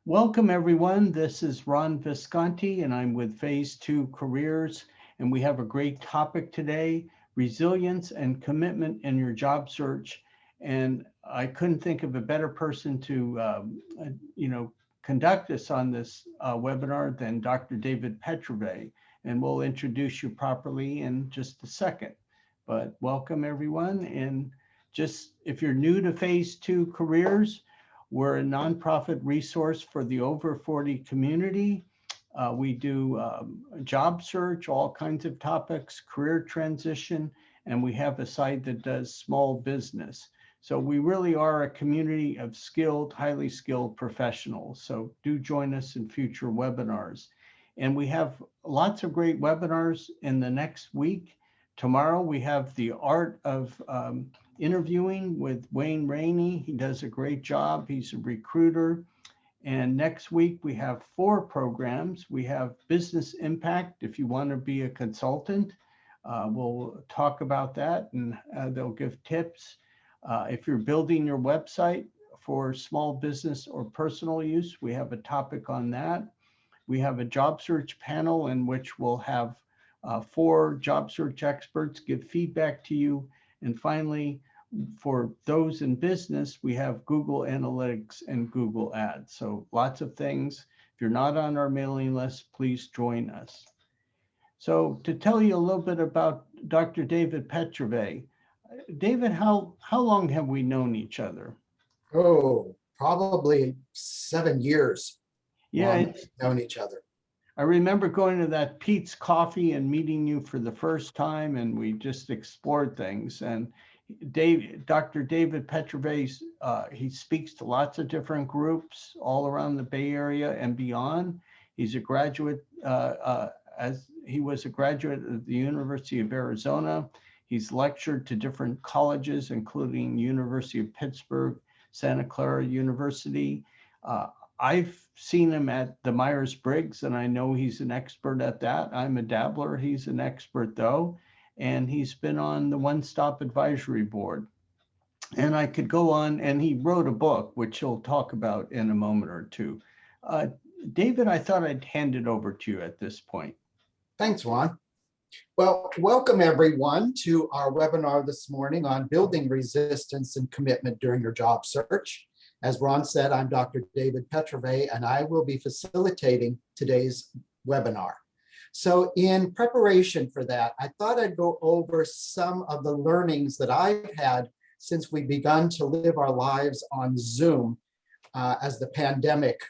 Welcome, everyone. This is Ron Visconti, and I'm with Phase 2 Careers, and we have a great topic today, resilience and commitment in your job search. And I couldn't think of a better person to, conduct us on this webinar than Dr. David Petrove, and we'll introduce you properly in just a second. But welcome, everyone. And just if you're new to Phase 2 Careers, we're a nonprofit resource for the over 40 community. We do job search, all kinds of topics, career transition, and we have a site that does small business. So we really are a community of skilled, highly skilled professionals. So do join us in future webinars. And we have lots of great webinars in the next week. Tomorrow we have the art of interviewing with Wayne Rainey. He does a great job. He's a recruiter. And next week we have 4 programs. We have Business Impact. If you want to be a consultant, we'll talk about that and they'll give tips. If you're building your website for small business or personal use, we have a topic on that. We have a job search panel in which we'll have 4 job search experts give feedback to you. And finally, for those in business, we have Google Analytics and Google Ads. So lots of things. If you're not on our mailing list, please join us. So to tell you a little bit about Dr. David Petrove, David, how long have we known each other? Oh, probably 7 years. Yeah, we've known each other. I remember going to that Pete's Coffee and meeting you for the first time, and we just explored things. And Dr. David Petrove, he speaks to lots of different groups all around the Bay Area and beyond. He's a graduate, as he was a graduate of the University of Arizona. He's lectured to different colleges, including University of Pittsburgh, Santa Clara University. I've seen him at the Myers-Briggs, and I know he's an expert at that. I'm a dabbler. He's an expert, though. And he's been on the One Stop Advisory Board. And I could go on, and he wrote a book, which he'll talk about in a moment or two. David, I thought I'd hand it over to you at this point. Thanks, Ron. Well, welcome everyone to our webinar this morning on building resistance and commitment during your job search. As Ron said, I'm Dr. David Petrove, and I will be facilitating today's webinar. So in preparation for that, I thought I'd go over some of the learnings that I've had since we've begun to live our lives on Zoom as the pandemic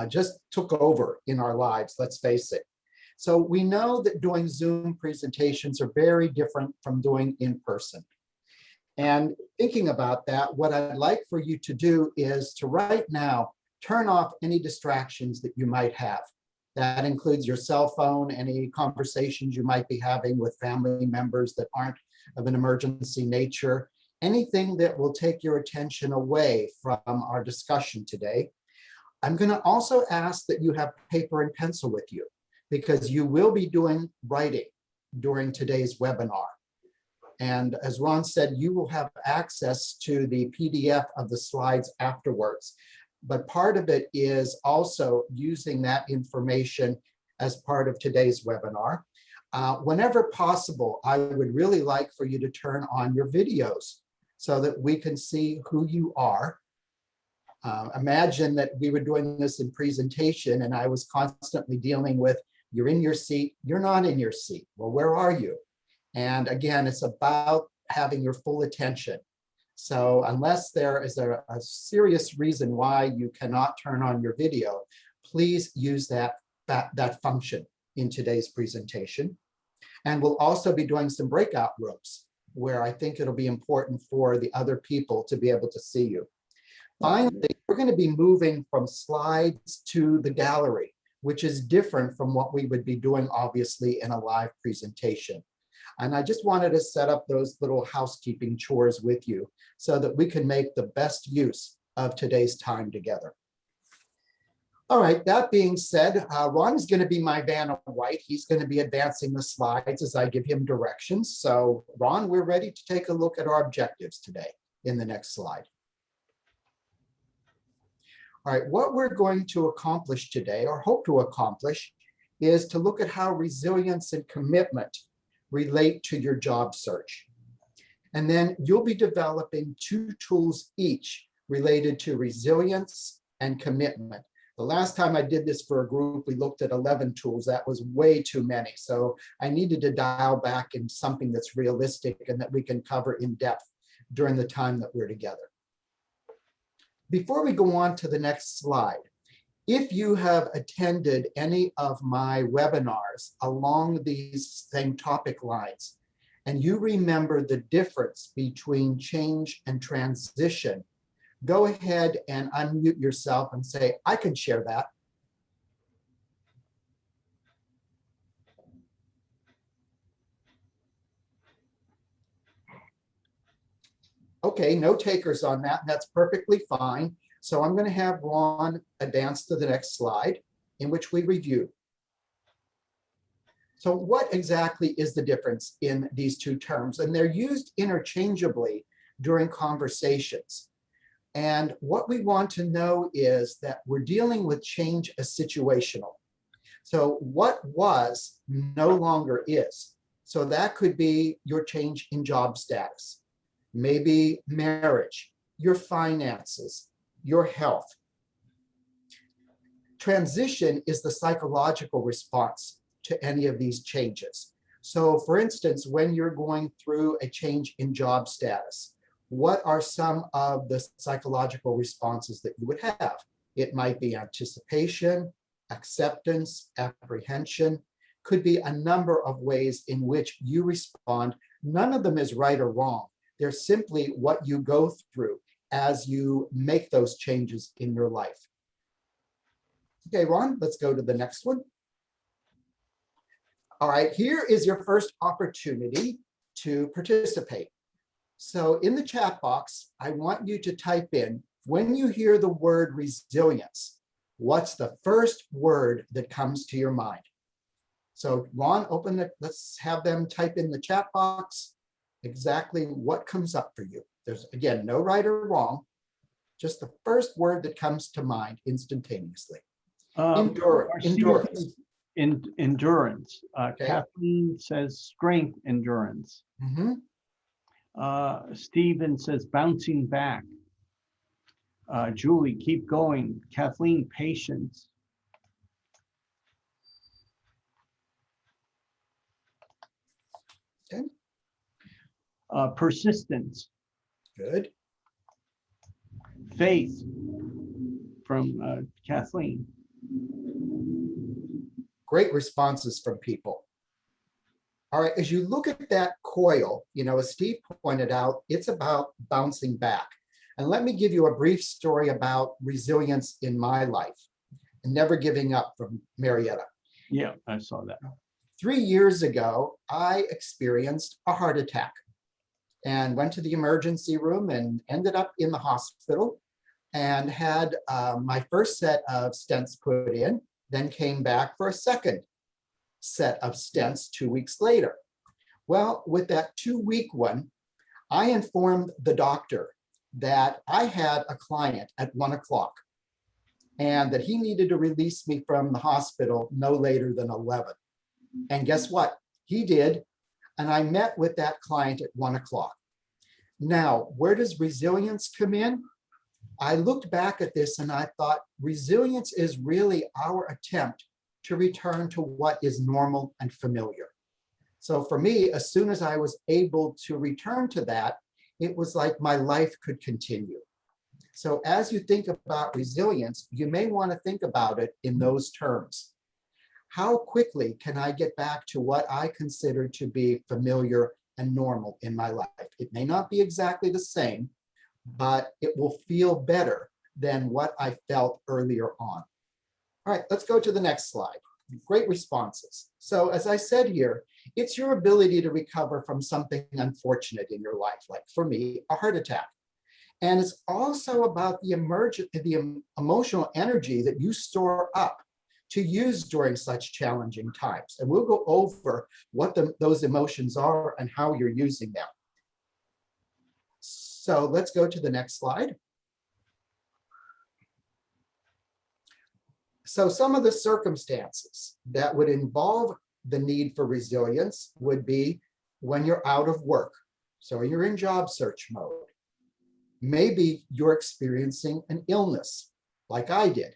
just took over in our lives, let's face it. So we know that doing Zoom presentations are very different from doing in person. And thinking about that, what I'd like for you to do is to right now turn off any distractions that you might have. That includes your cell phone, any conversations you might be having with family members that aren't of an emergency nature, anything that will take your attention away from our discussion today. I'm going to also ask that you have paper and pencil with you, because you will be doing writing during today's webinar. And as Ron said, you will have access to the PDF of the slides afterwards. But part of it is also using that information as part of today's webinar. Whenever possible, I would really like for you to turn on your videos so that we can see who you are. Imagine that we were doing this in presentation and I was constantly dealing with, you're in your seat, you're not in your seat. Well, where are you? And again, it's about having your full attention. So unless there is a serious reason why you cannot turn on your video, please use that function in today's presentation. And we'll also be doing some breakout rooms where I think it'll be important for the other people to be able to see you. Finally, we're going to be moving from slides to the gallery, which is different from what we would be doing, obviously, in a live presentation. And I just wanted to set up those little housekeeping chores with you so that we can make the best use of today's time together. All right, that being said, Ron is going to be my Vanna White. He's going to be advancing the slides as I give him directions. So Ron, we're ready to take a look at our objectives today in the next slide. All right, what we're going to accomplish today, or hope to accomplish, is to look at how resilience and commitment relate to your job search. And then you'll be developing 2 tools each related to resilience and commitment. The last time I did this for a group, we looked at 11 tools. That was way too many. So I needed to dial back in something that's realistic and that we can cover in depth during the time that we're together. Before we go on to the next slide, if you have attended any of my webinars along these same topic lines, and you remember the difference between change and transition, go ahead and unmute yourself and say, I can share that. Okay, no takers on that. That's perfectly fine. So I'm going to have Ron advance to the next slide in which we review. So what exactly is the difference in these 2 terms? And they're used interchangeably during conversations. And what we want to know is that we're dealing with change as situational. So what was no longer is. So that could be your change in job status, maybe marriage, your finances, your health. Transition is the psychological response to any of these changes. So for instance, when you're going through a change in job status, what are some of the psychological responses that you would have? It might be anticipation, acceptance, apprehension, could be a number of ways in which you respond. None of them is right or wrong. They're simply what you go through as you make those changes in your life. Okay, Ron, let's go to the next one. All right, here is your first opportunity to participate. So in the chat box, I want you to type in, when you hear the word resilience, what's the first word that comes to your mind? So Ron, open it, let's have them type in the chat box exactly what comes up for you. There's, again, no right or wrong, just the first word that comes to mind instantaneously. Endurance. Endurance. Okay. Kathleen says strength, endurance. Mm-hmm. Stephen says bouncing back. Julie, keep going. Kathleen, patience. Okay. Persistence. Good. Faith from Kathleen. Great responses from people. All right, as you look at that coil, you know, as Steve pointed out, it's about bouncing back. And let me give you a brief story about resilience in my life and never giving up from Marietta. Yeah, I saw that. 3 years ago, I experienced a heart attack and went to the emergency room and ended up in the hospital and had my first set of stents put in, then came back for a second set of stents 2 weeks later. Well, with that 2-week one, I informed the doctor that I had a client at 1 o'clock and that he needed to release me from the hospital no later than 11. And guess what? He did. And I met with that client at 1 o'clock. Now, where does resilience come in? I looked back at this and I thought resilience is really our attempt to return to what is normal and familiar. So for me, as soon as I was able to return to that, it was like my life could continue. So as you think about resilience, you may want to think about it in those terms. How quickly can I get back to what I consider to be familiar and normal in my life? It may not be exactly the same, but it will feel better than what I felt earlier on. All right, let's go to the next slide. Great responses. So as I said here, it's your ability to recover from something unfortunate in your life, like for me, a heart attack. And it's also about the emotional energy that you store up to use during such challenging times. And we'll go over what those emotions are and how you're using them. So let's go to the next slide. So some of the circumstances that would involve the need for resilience would be when you're out of work. So you're in job search mode. Maybe you're experiencing an illness like I did.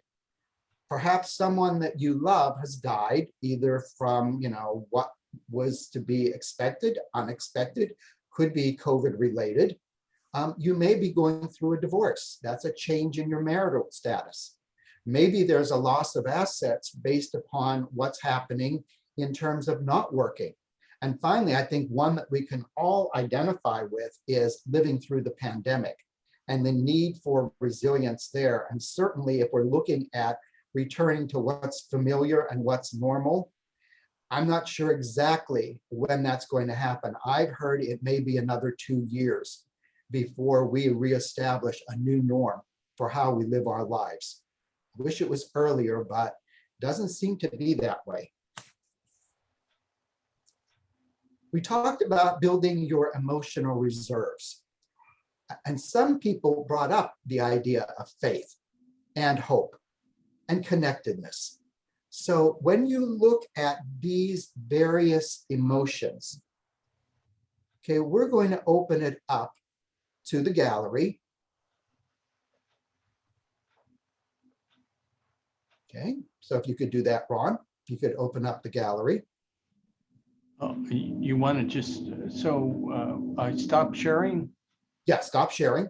Perhaps someone that you love has died either from, what was to be expected, unexpected, could be COVID related. You may be going through a divorce. That's a change in your marital status. Maybe there's a loss of assets based upon what's happening in terms of not working. And finally, I think one that we can all identify with is living through the pandemic and the need for resilience there. And certainly if we're looking at returning to what's familiar and what's normal, I'm not sure exactly when that's going to happen. I've heard it may be another 2 years before we reestablish a new norm for how we live our lives. I wish it was earlier, but doesn't seem to be that way. We talked about building your emotional reserves. And some people brought up the idea of faith and hope and connectedness. So when you look at these various emotions, okay, we're going to open it up to the gallery. Okay, so if you could do that, Ron, you could open up the gallery. Oh, you want to just, I stop sharing? Yeah, stop sharing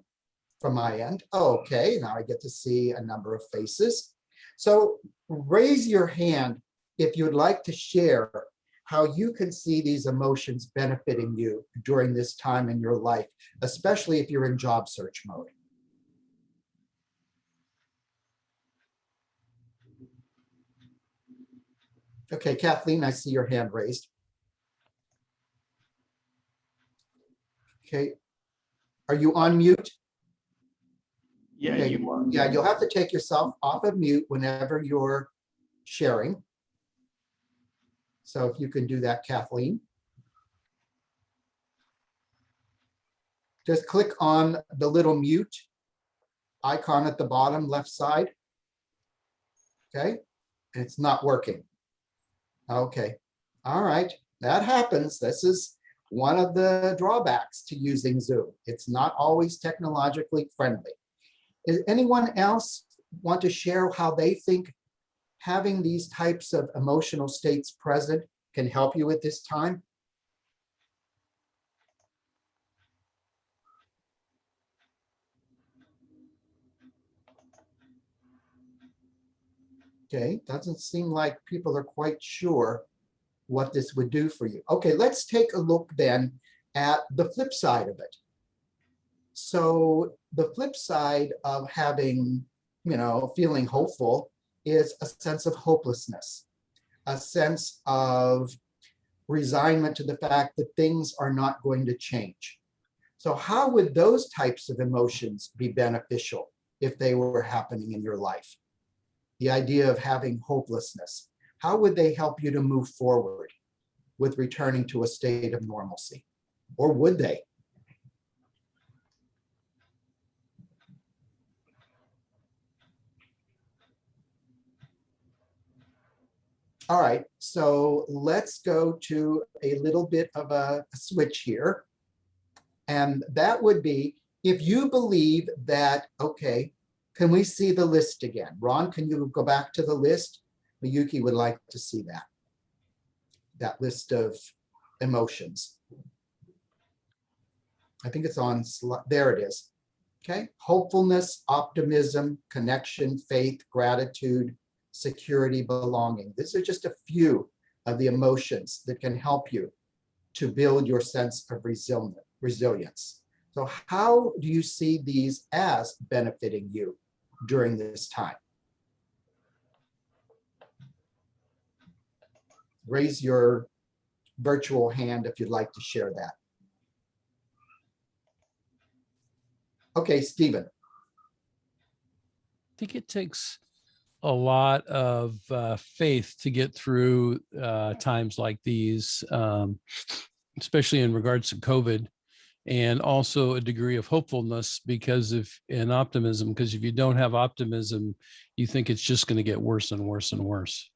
from my end. Okay, now I get to see a number of faces. So raise your hand if you'd like to share how you can see these emotions benefiting you during this time in your life, especially if you're in job search mode. Okay, Kathleen, I see your hand raised. Okay, are you on mute? Yeah, Okay. you are. Yeah, you'll have to take yourself off of mute whenever you're sharing. So if you can do that, Kathleen. Just click on the little mute icon at the bottom left side. Okay, and it's not working. Okay, all right, that happens. This is one of the drawbacks to using Zoom. It's not always technologically friendly. Is anyone else want to share how they think having these types of emotional states present can help you at this time? Okay, doesn't seem like people are quite sure what this would do for you. Okay, let's take a look then at the flip side of it. So the flip side of having, feeling hopeful is a sense of hopelessness, a sense of resignment to the fact that things are not going to change. So how would those types of emotions be beneficial if they were happening in your life? The idea of having hopelessness, how would they help you to move forward with returning to a state of normalcy? Or would they? All right, so let's go to a little bit of a switch here. And that would be, if you believe that, okay, can we see the list again? Ron, can you go back to the list? Miyuki would like to see that list of emotions. I think it's on, there it is. Okay, hopefulness, optimism, connection, faith, gratitude, security, belonging. These are just a few of the emotions that can help you to build your sense of resilience. So how do you see these as benefiting you during this time? Raise your virtual hand if you'd like to share that. Okay, Stephen. I think it takes a lot of faith to get through times like these, especially in regards to COVID. and also a degree of hopefulness and optimism, because if you don't have optimism, you think it's just going to get worse and worse and worse.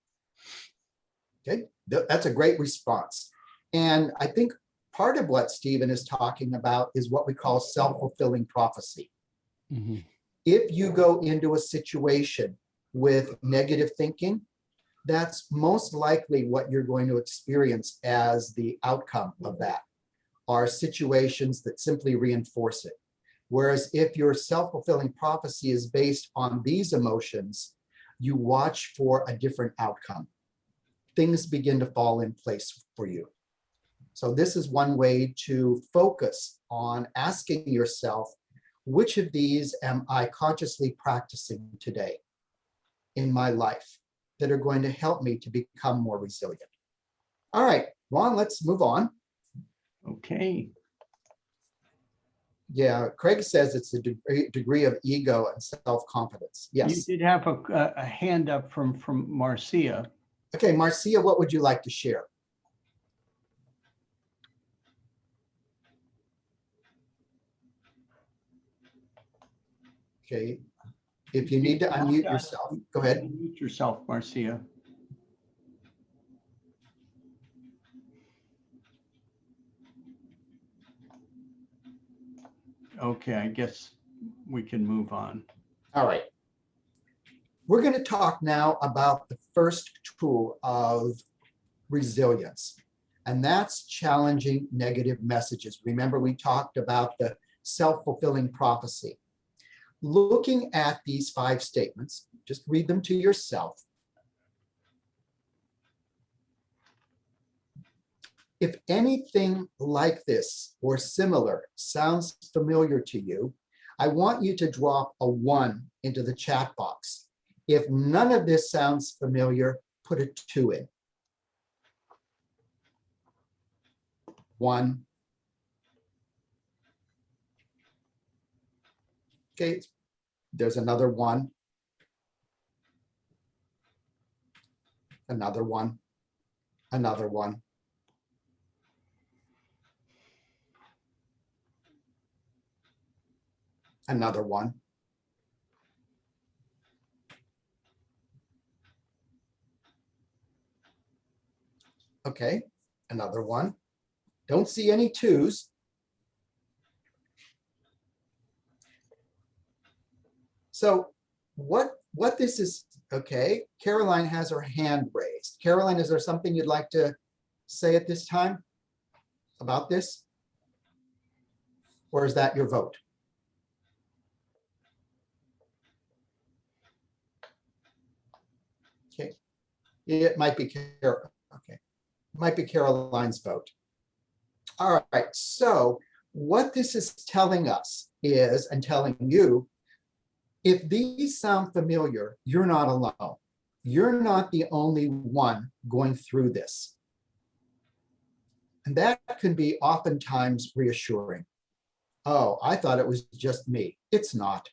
Okay, that's a great response. And I think part of what Stephen is talking about is what we call self-fulfilling prophecy. Mhm. If you go into a situation with negative thinking, that's most likely what you're going to experience as the outcome of that, are situations that simply reinforce it. Whereas if your self-fulfilling prophecy is based on these emotions, you watch for a different outcome. Things begin to fall in place for you. So this is one way to focus on asking yourself, which of these am I consciously practicing today in my life that are going to help me to become more resilient? All right, Ron, let's move on. Okay. Yeah, Craig says it's a degree of ego and self-confidence. Yes. You did have a hand up from Marcia. Okay, Marcia, what would you like to share? Okay, if you need to unmute yourself, go ahead. Unmute yourself, Marcia. Okay, I guess we can move on. All right. We're going to talk now about the first tool of resilience, and that's challenging negative messages. Remember, we talked about the self-fulfilling prophecy. Looking at these 5 statements, just read them to yourself. If anything like this or similar sounds familiar to you, I want you to drop a 1 into the chat box. If none of this sounds familiar, put a 2 in. 1. Okay, there's another 1. Another 1. Another 1. Another 1. Okay, another 1. Don't see any 2s. So what this is, okay, Caroline has her hand raised. Caroline, is there something you'd like to say at this time about this? Or is that your vote? Okay, it might be Caroline's vote. All right, so what this is telling us is, and telling you, if these sound familiar, you're not alone. You're not the only one going through this. And that can be oftentimes reassuring. Oh, I thought it was just me. It's not.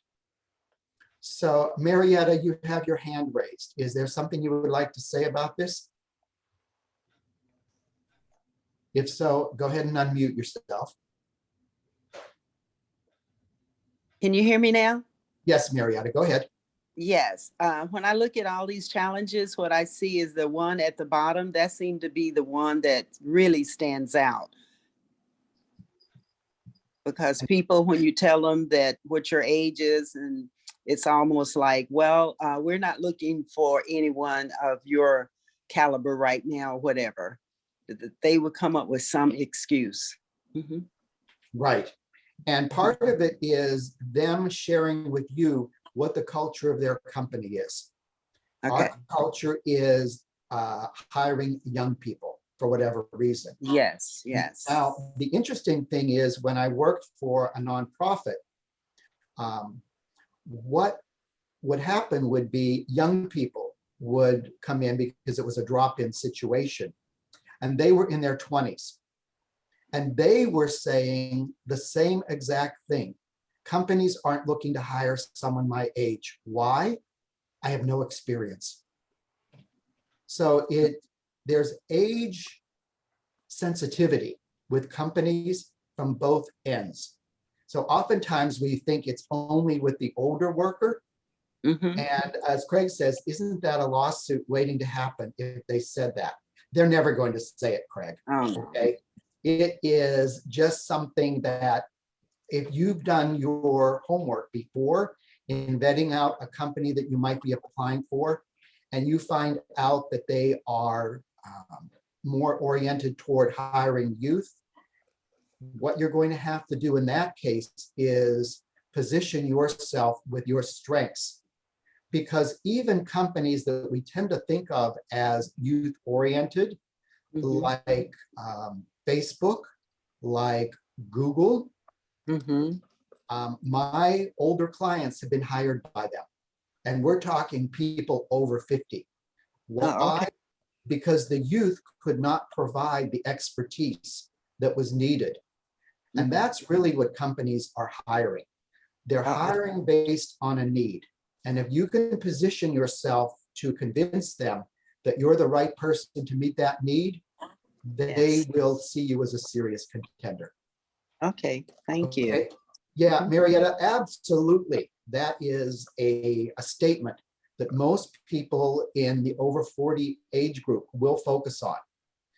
So Marietta, you have your hand raised. Is there something you would like to say about this? If so, go ahead and unmute yourself. Can you hear me now? Yes, Marietta, go ahead. Yes. When I look at all these challenges, what I see is the one at the bottom. That seemed to be the one that really stands out. Because people, when you tell them that what your age is, and it's almost like, well, we're not looking for anyone of your caliber right now, whatever. They would come up with some excuse. Mm-hmm. Right. And part of it is them sharing with you what the culture of their company is. Okay. Our culture is hiring young people for whatever reason. Yes, yes. Now, the interesting thing is when I worked for a nonprofit, what would happen would be young people would come in because it was a drop-in situation, and they were in their 20s. And they were saying the same exact thing. Companies aren't looking to hire someone my age. Why? I have no experience. So there's age sensitivity with companies from both ends. So oftentimes we think it's only with the older worker. Mhm. And as Craig says, isn't that a lawsuit waiting to happen if they said that? They're never going to say it, Craig. Oh, no. Okay. It is just something that if you've done your homework before in vetting out a company that you might be applying for, and you find out that they are more oriented toward hiring youth, what you're going to have to do in that case is position yourself with your strengths. Because even companies that we tend to think of as youth oriented, Mhm. like Facebook, like Google, Mhm. my older clients have been hired by them. And we're talking people over 50. Oh, okay. Why? Because the youth could not provide the expertise that was needed. And Mhm. that's really what companies are hiring. They're Oh, hiring based on a need. And if you can position yourself to convince them that you're the right person to meet that need, they yes. will see you as a serious contender. Okay, thank you. Okay. Yeah, Mhm. Marietta, absolutely. That is a statement that most people in the over 40 age group will focus on,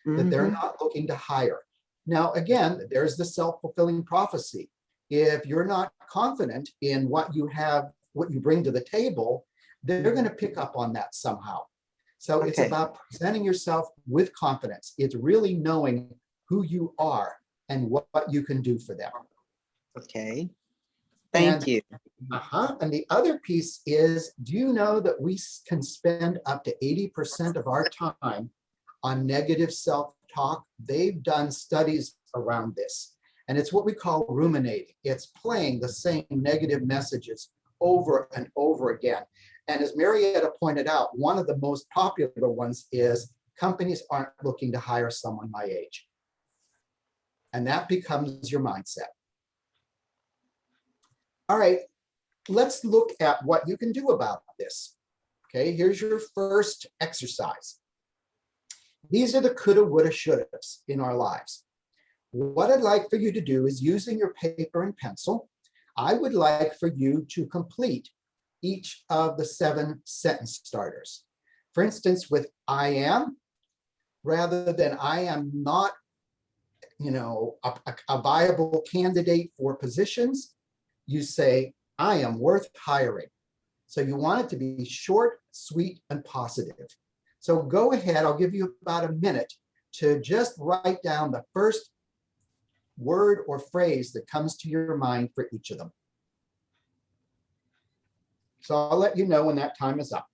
that they're Mhm. not looking to hire. Now, again, there's the self-fulfilling prophecy. If you're not confident in what you have, what you bring to the table, they're going to pick up on that somehow. So it's Okay. about presenting yourself with confidence. It's really knowing who you are and what you can do for them. Okay. And Thank you. and the other piece is, do you know that we can spend up to 80% of our time on negative self-talk? They've done studies around this, and it's what we call ruminating. It's playing the same negative messages over and over again. And as Marietta pointed out, one of the most popular ones is companies aren't looking to hire someone my age. And that becomes your mindset. All right, let's look at what you can do about this. Okay, here's your first exercise. These are the coulda, woulda, shouldas in our lives. What I'd like for you to do is, using your paper and pencil, I would like for you to complete each of the 7 sentence starters. For instance, with I am, rather than I am not, a viable candidate for positions, you say, I am worth hiring. So you want it to be short, sweet, and positive. So go ahead, I'll give you about a minute to just write down the first word or phrase that comes to your mind for each of them. So I'll let you know when that time is up.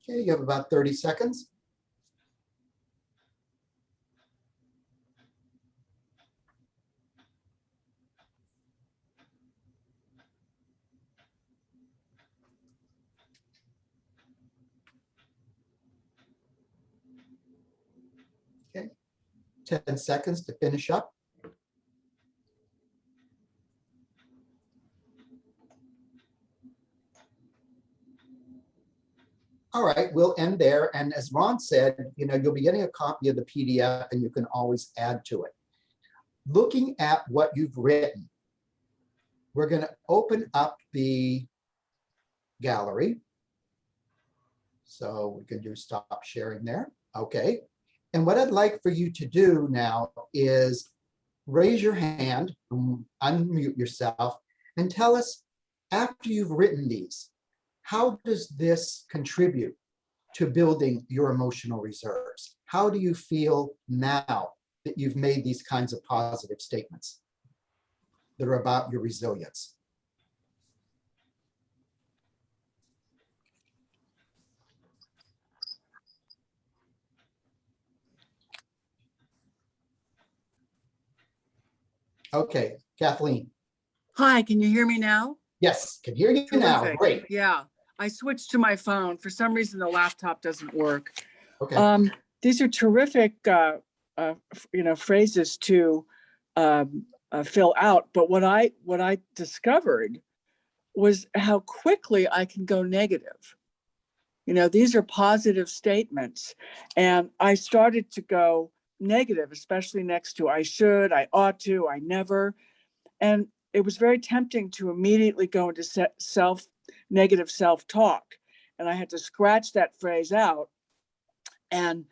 Okay, you have about 30 seconds. Okay, 10 seconds to finish up. All right, we'll end there. And as Ron said, you'll be getting a copy of the PDF and you can always add to it. Looking at what you've written, we're going to open up the gallery. So we can do stop sharing there. Okay. And what I'd like for you to do now is raise your hand, unmute yourself, and tell us, after you've written these, how does this contribute to building your emotional reserves? How do you feel now that you've made these kinds of positive statements that are about your resilience? Okay, Kathleen. Hi, can you hear me now? Yes, can hear you now. Terrific. Great. Yeah, I switched to my phone. For some reason, the laptop doesn't work. Okay. These are terrific, phrases to fill out. But what I discovered was how quickly I can go negative. These are positive statements, and I started to go negative, especially next to I should, I ought to, I never. And it was very tempting to immediately go into negative self-talk. And I had to scratch that phrase out and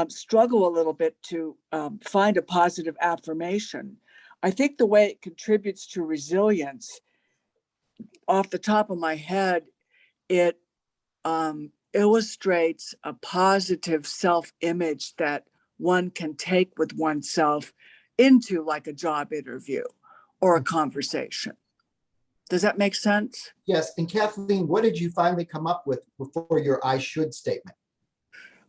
struggle a little bit to find a positive affirmation. I think the way it contributes to resilience, off the top of my head, it illustrates a positive self-image that one can take with oneself into like a job interview or a conversation. Does that make sense? Yes, and Kathleen, what did you finally come up with for your I should statement?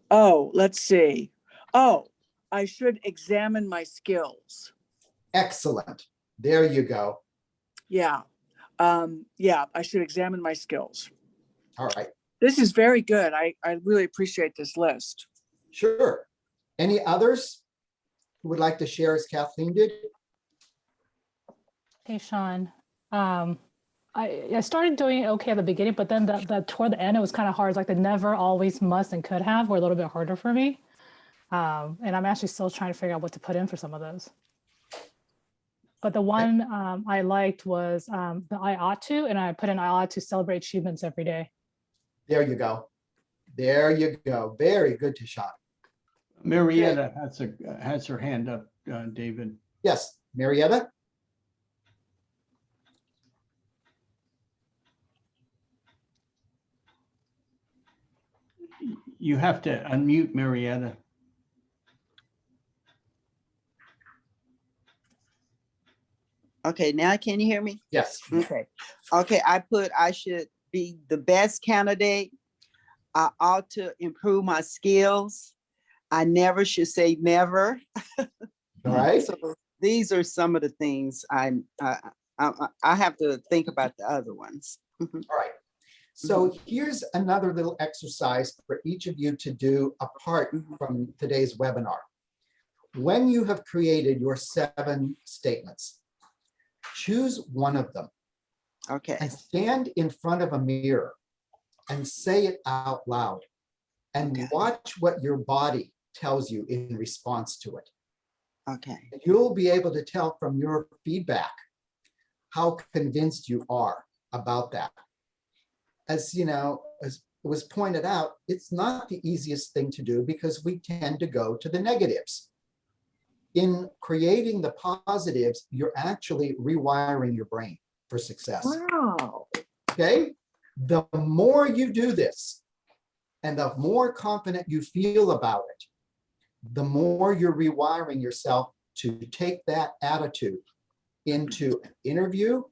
Oh, let's see. Oh, I should examine my skills. Excellent. There you go. Yeah. I should examine my skills. All right. This is very good. I really appreciate this list. Sure. Any others who would like to share as Kathleen did? Hey, Sean. I started doing okay at the beginning, but then the toward the end, it was kind of hard. It's like the never, always, must, and could have were a little bit harder for me. And I'm actually still trying to figure out what to put in for some of those. But the one I liked was the I ought to, and I put in I ought to celebrate achievements every day. There you go. There you go. Very good, Tashawn. Marietta has her hand up, David. Yes, Marietta? You have to unmute Marietta. Okay, now can you hear me? Yes. Okay. Okay, I put I should be the best candidate. I ought to improve my skills. I never should say never. All right. So these are some of the things I have to think about the other ones. All right. So here's another little exercise for each of you to do apart from today's webinar. When you have created your 7 statements, choose one of them Okay. and stand in front of a mirror and say it out loud and Okay. watch what your body tells you in response to it. Okay. You'll be able to tell from your feedback how convinced you are about that. As you know, as was pointed out, it's not the easiest thing to do because we tend to go to the negatives. In creating the positives, you're actually rewiring your brain for success. Wow. Okay? The more you do this and the more confident you feel about it, the more you're rewiring yourself to take that attitude into an interview,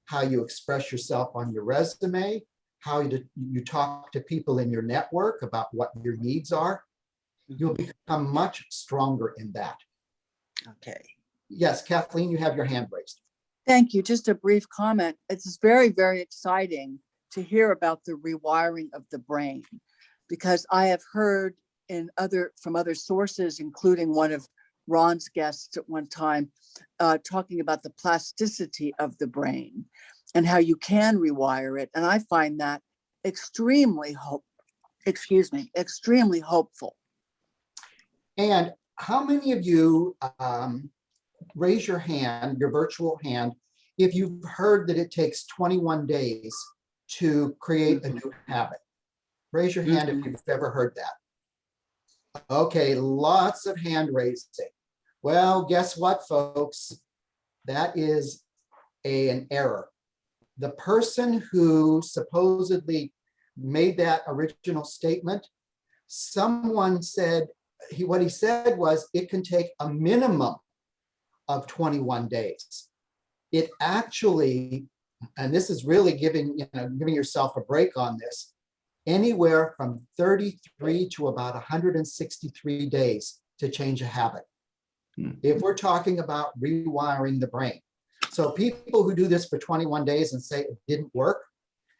how you express yourself on your resume, how you talk to people in your network about what your needs are. You'll become much stronger in that. Okay. Yes, Kathleen, you have your hand raised. Thank you. Just a brief comment. It's very, very exciting to hear about the rewiring of the brain, because I have heard from other sources, including one of Ron's guests at one time, talking about the plasticity of the brain and how you can rewire it. And I find that extremely hopeful. And how many of you raise your hand, your virtual hand, if you've heard that it takes 21 days to create a new habit? Raise your hand if you've ever heard that. Okay, lots of hand raising. Well, guess what, folks? That is an error. The person who supposedly made that original statement, someone said, what he said was it can take a minimum of 21 days. It actually, and this is really giving yourself a break on this, anywhere from 33 to about 163 days to change a habit. If we're talking about rewiring the brain. So people who do this for 21 days and say it didn't work,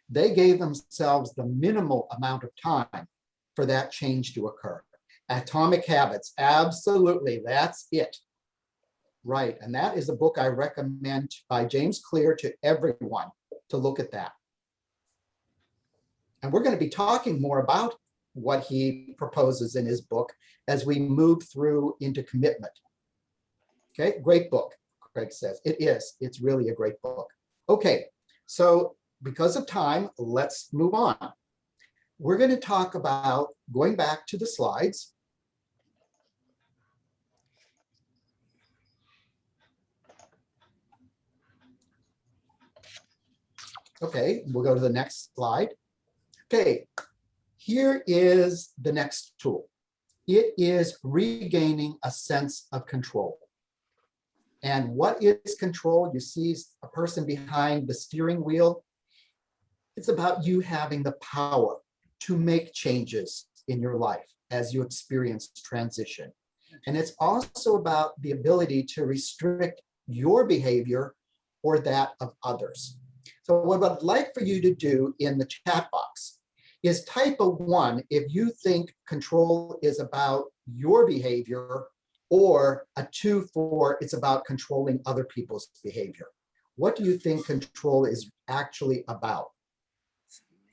they gave themselves the minimal amount of time for that change to occur. Atomic Habits, absolutely, that's it. Right, and that is a book I recommend by James Clear to everyone to look at that. And we're going to be talking more about what he proposes in his book as we move through into commitment. Okay, great book, Craig says. It is, it's really a great book. Okay, so because of time, let's move on. We're going to talk about going back to the slides. Okay, we'll go to the next slide. Okay, here is the next tool. It is regaining a sense of control. And what is control? You see a person behind the steering wheel. It's about you having the power to make changes in your life as you experience transition. And it's also about the ability to restrict your behavior or that of others. So what I'd like for you to do in the chat box is type a 1 if you think control is about your behavior, or a 2 for it's about controlling other people's behavior. What do you think control is actually about?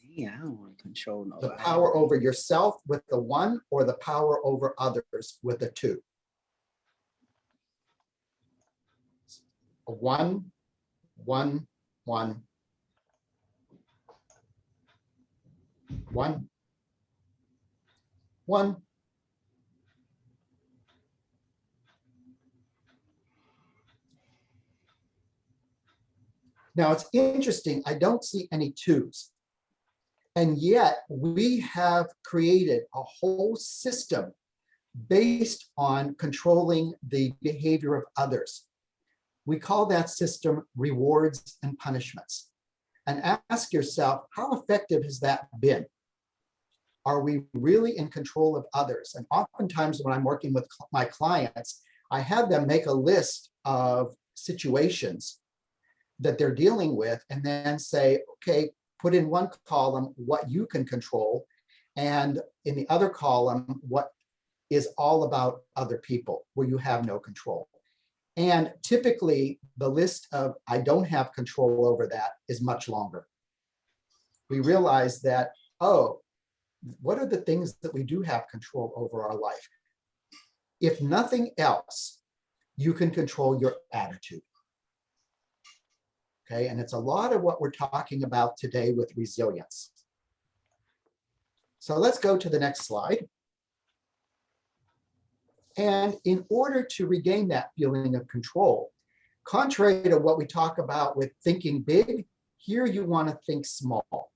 Yeah, I don't want to control The nobody. power over yourself with the 1 or the power over others with a 2? A 1, 1, 1, 1, 1. Now it's interesting, I don't see any 2s. And yet we have created a whole system based on controlling the behavior of others. We call that system rewards and punishments. And ask yourself, how effective has that been? Are we really in control of others? And oftentimes when I'm working with my clients, I have them make a list of situations that they're dealing with and then say, okay, put in one column what you can control, and in the other column, what is all about other people where you have no control. And typically the list of I don't have control over that is much longer. We realize that, oh, what are the things that we do have control over our life? If nothing else, you can control your attitude. Okay, and it's a lot of what we're talking about today with resilience. So let's go to the next slide. And in order to regain that feeling of control, contrary to what we talk about with thinking big, here you want to think small.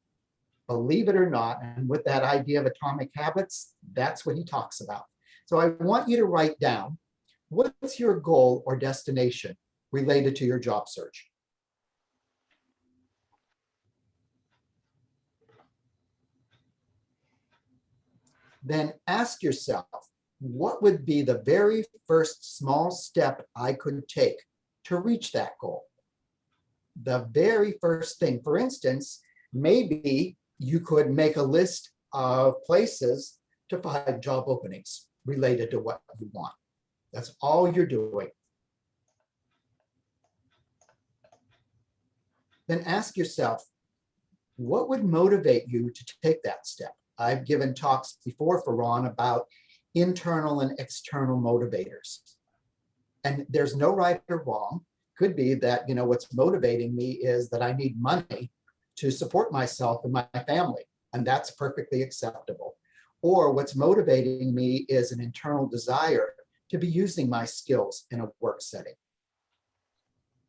Believe it or not, and with that idea of atomic habits, that's what he talks about. So I want you to write down, what's your goal or destination related to your job search? Then ask yourself, what would be the very first small step I could take to reach that goal? The very first thing. For instance, maybe you could make a list of places to find job openings related to what you want. That's all you're doing. Then ask yourself, what would motivate you to take that step? I've given talks before for Ron about internal and external motivators. And there's no right or wrong. Could be that, what's motivating me is that I need money to support myself and my family, and that's perfectly acceptable. Or what's motivating me is an internal desire to be using my skills in a work setting.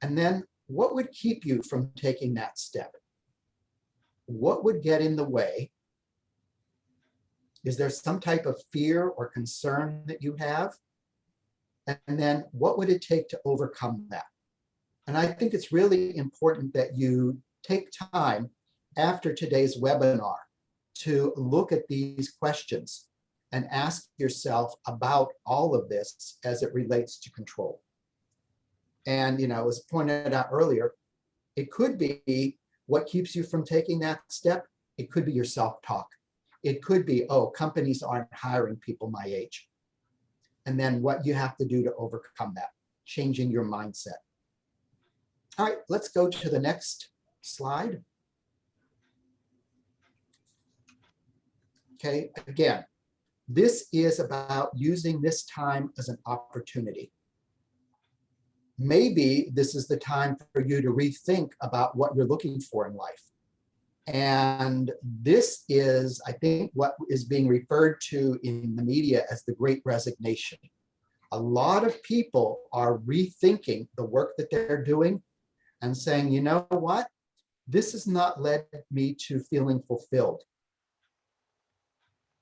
And then what would keep you from taking that step? What would get in the way? Is there some type of fear or concern that you have? And then what would it take to overcome that? And I think it's really important that you take time after today's webinar to look at these questions and ask yourself about all of this as it relates to control. And, as pointed out earlier, it could be what keeps you from taking that step. It could be your self-talk. It could be, oh, companies aren't hiring people my age. And then what you have to do to overcome that, changing your mindset. All right, let's go to the next slide. Okay, again, this is about using this time as an opportunity. Maybe this is the time for you to rethink about what you're looking for in life. And this is, I think, what is being referred to in the media as the Great Resignation. A lot of people are rethinking the work that they're doing and saying, you know what? This has not led me to feeling fulfilled.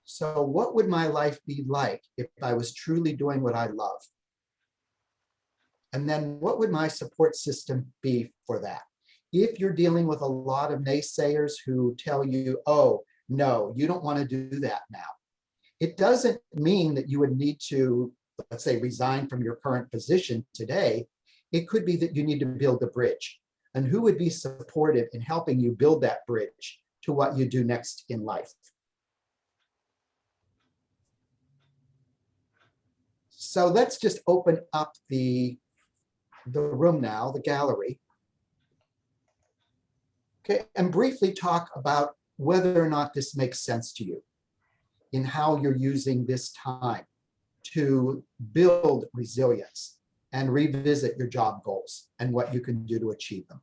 So what would my life be like if I was truly doing what I love? And then what would my support system be for that? If you're dealing with a lot of naysayers who tell you, oh, no, you don't want to do that now. It doesn't mean that you would need to, let's say, resign from your current position today. It could be that you need to build a bridge. And who would be supportive in helping you build that bridge to what you do next in life? So let's just open up the room now, the gallery. Okay, and briefly talk about whether or not this makes sense to you in how you're using this time to build resilience and revisit your job goals and what you can do to achieve them.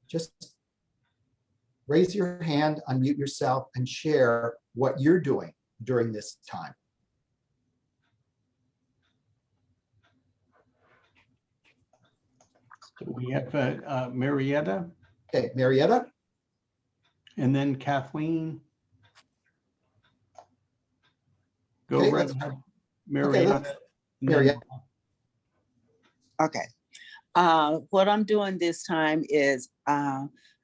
Just raise your hand, unmute yourself, and share what you're doing during this time. So we have Marietta Okay, Marietta? and then Kathleen. Go Okay, right let's- ahead. Okay, Marietta. let's- and then- Marietta. Okay. What I'm doing this time is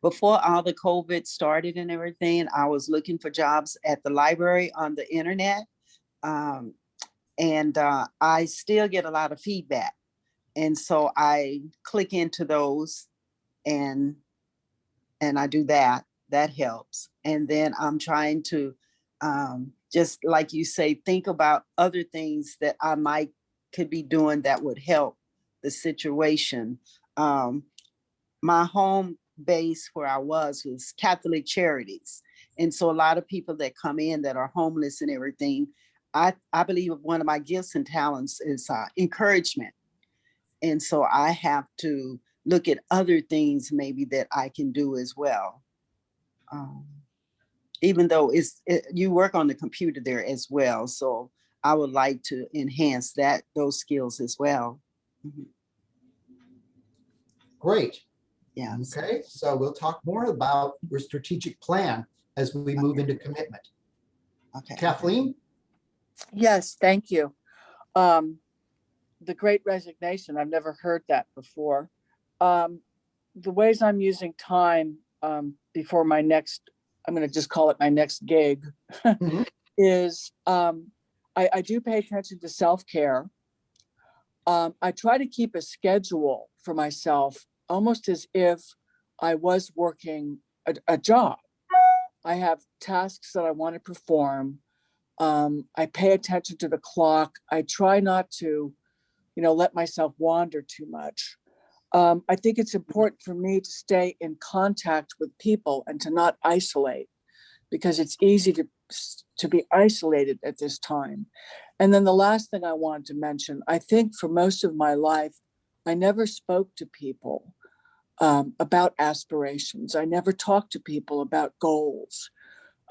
before all the COVID started and everything, I was looking for jobs at the library on the internet. And I still get a lot of feedback. And so I click into those and I do that. That helps. And then I'm trying to just like you say, think about other things that I could be doing that would help the situation. My home base where I was Catholic Charities. And so a lot of people that come in that are homeless and everything, I believe one of my gifts and talents is encouragement. And so I have to look at other things maybe that I can do as well. Even though you work on the computer there as well. So I would like to enhance those skills as well. Mhm. Great. Yeah. Okay, so we'll talk more about your strategic plan as we move into commitment. Okay. Kathleen? Yes, thank you. The Great Resignation, I've never heard that before. The ways I'm using time before my next, I'm going to just call it my next gig, Mhm. is I do pay attention to self-care. I try to keep a schedule for myself, almost as if I was working a job. I have tasks that I want to perform. I pay attention to the clock. I try not to, let myself wander too much. I think it's important for me to stay in contact with people and to not isolate, because it's easy to be isolated at this time. And then the last thing I wanted to mention, I think for most of my life, I never spoke to people about aspirations. I never talked to people about goals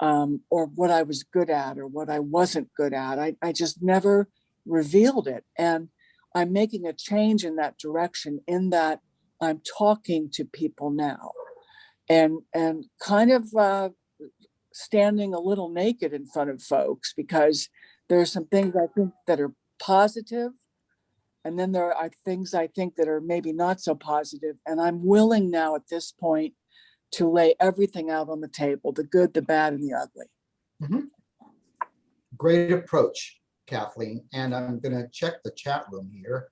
or what I was good at or what I wasn't good at. I just never revealed it. And I'm making a change in that direction, in that I'm talking to people now and kind of standing a little naked in front of folks, because there are some things I think that are positive, and then there are things I think that are maybe not so positive. And I'm willing now at this point to lay everything out on the table, the good, the bad, and the ugly. Great approach, Kathleen. And I'm going to check the chat room here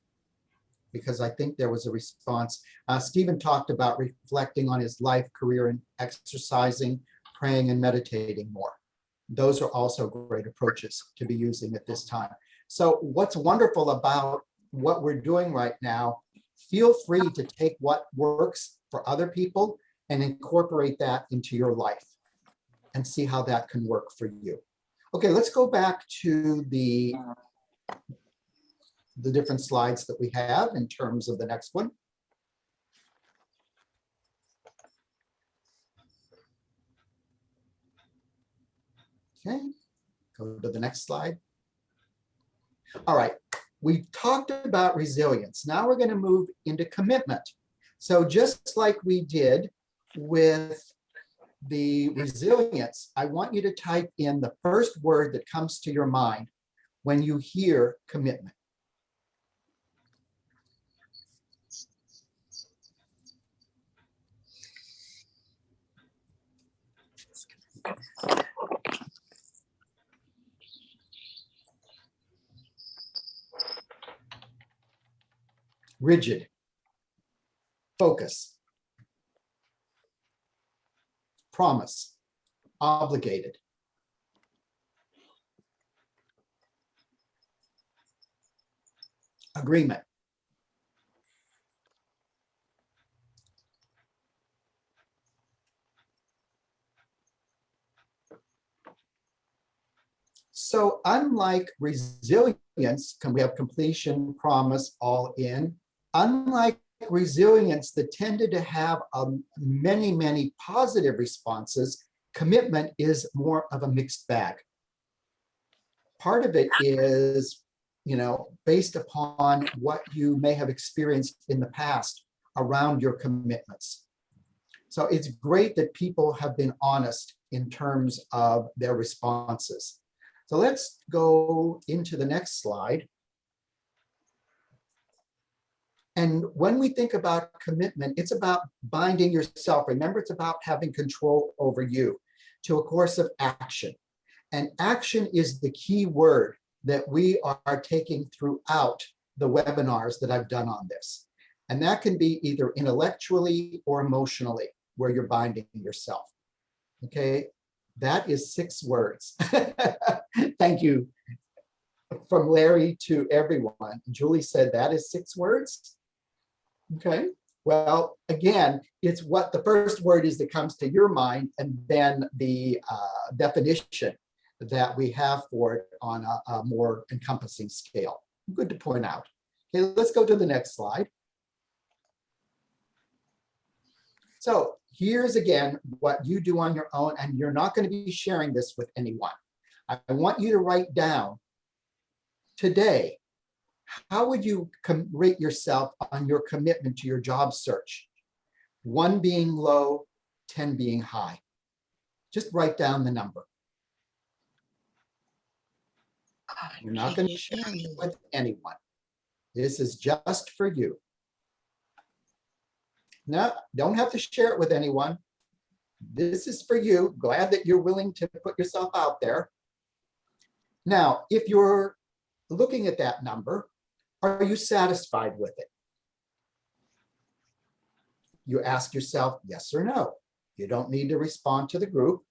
because I think there was a response. Stephen talked about reflecting on his life, career, and exercising, praying, and meditating more. Those are also great approaches to be using at this time. So what's wonderful about what we're doing right now, feel free to take what works for other people and incorporate that into your life and see how that can work for you. Okay, let's go back to the different slides that we have in terms of the next one. Okay, go to the next slide. All right, we talked about resilience. Now we're going to move into commitment. So just like we did with the resilience, I want you to type in the first word that comes to your mind when you hear commitment. Rigid, focus, promise, obligated, agreement, so unlike resilience, we have completion, promise, all in. Unlike resilience that tended to have many, many positive responses, commitment is more of a mixed bag. Part of it is, based upon what you may have experienced in the past around your commitments. So it's great that people have been honest in terms of their responses. So let's go into the next slide. And when we think about commitment, it's about binding yourself. Remember, it's about having control over you to a course of action. And action is the key word that we are taking throughout the webinars that I've done on this. And that can be either intellectually or emotionally, where you're binding yourself. Okay, that is 6 words. Thank you. From Larry to everyone. Julie said that is 6 words. Okay, well, again, it's what the first word is that comes to your mind, and then the definition that we have for it on a more encompassing scale. Good to point out. Okay, let's go to the next slide. So here's again what you do on your own, and you're not going to be sharing this with anyone. I want you to write down today, how would you rate yourself on your commitment to your job search? 1 being low, 10 being high. Just write down the number. You're not going to share it with anyone. This is just for you. No, don't have to share it with anyone. This is for you. Glad that you're willing to put yourself out there. Now, if you're looking at that number, are you satisfied with it? You ask yourself yes or no. You don't need to respond to the group.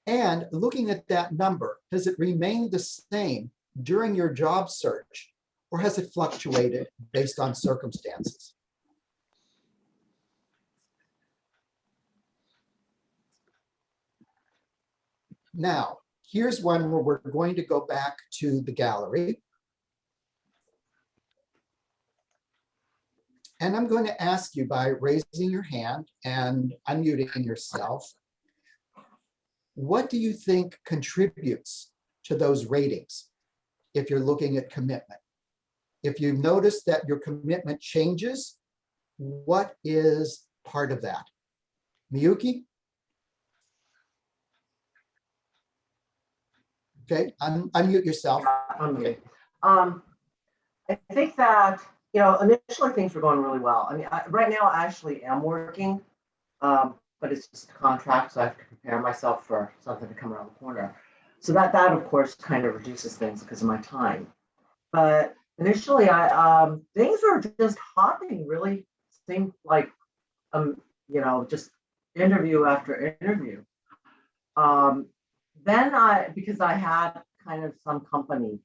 And looking at that number, does it remain the same during your job search, or has it fluctuated based on circumstances? Now, here's one where we're going to go back to the gallery. And I'm going to ask you, by raising your hand and unmuting yourself, what do you think contributes to those ratings if you're looking at commitment? If you notice that your commitment changes, what is part of that? Miyuki? Okay, unmute yourself. Okay. I think that, initially things were going really well. I mean, right now I actually am working, but it's just a contract, so I have to prepare myself for something to come around the corner. So that of course kind of reduces things because of my time. But initially, things were just hopping. Really seemed like just interview after interview. Then because I had kind of some company,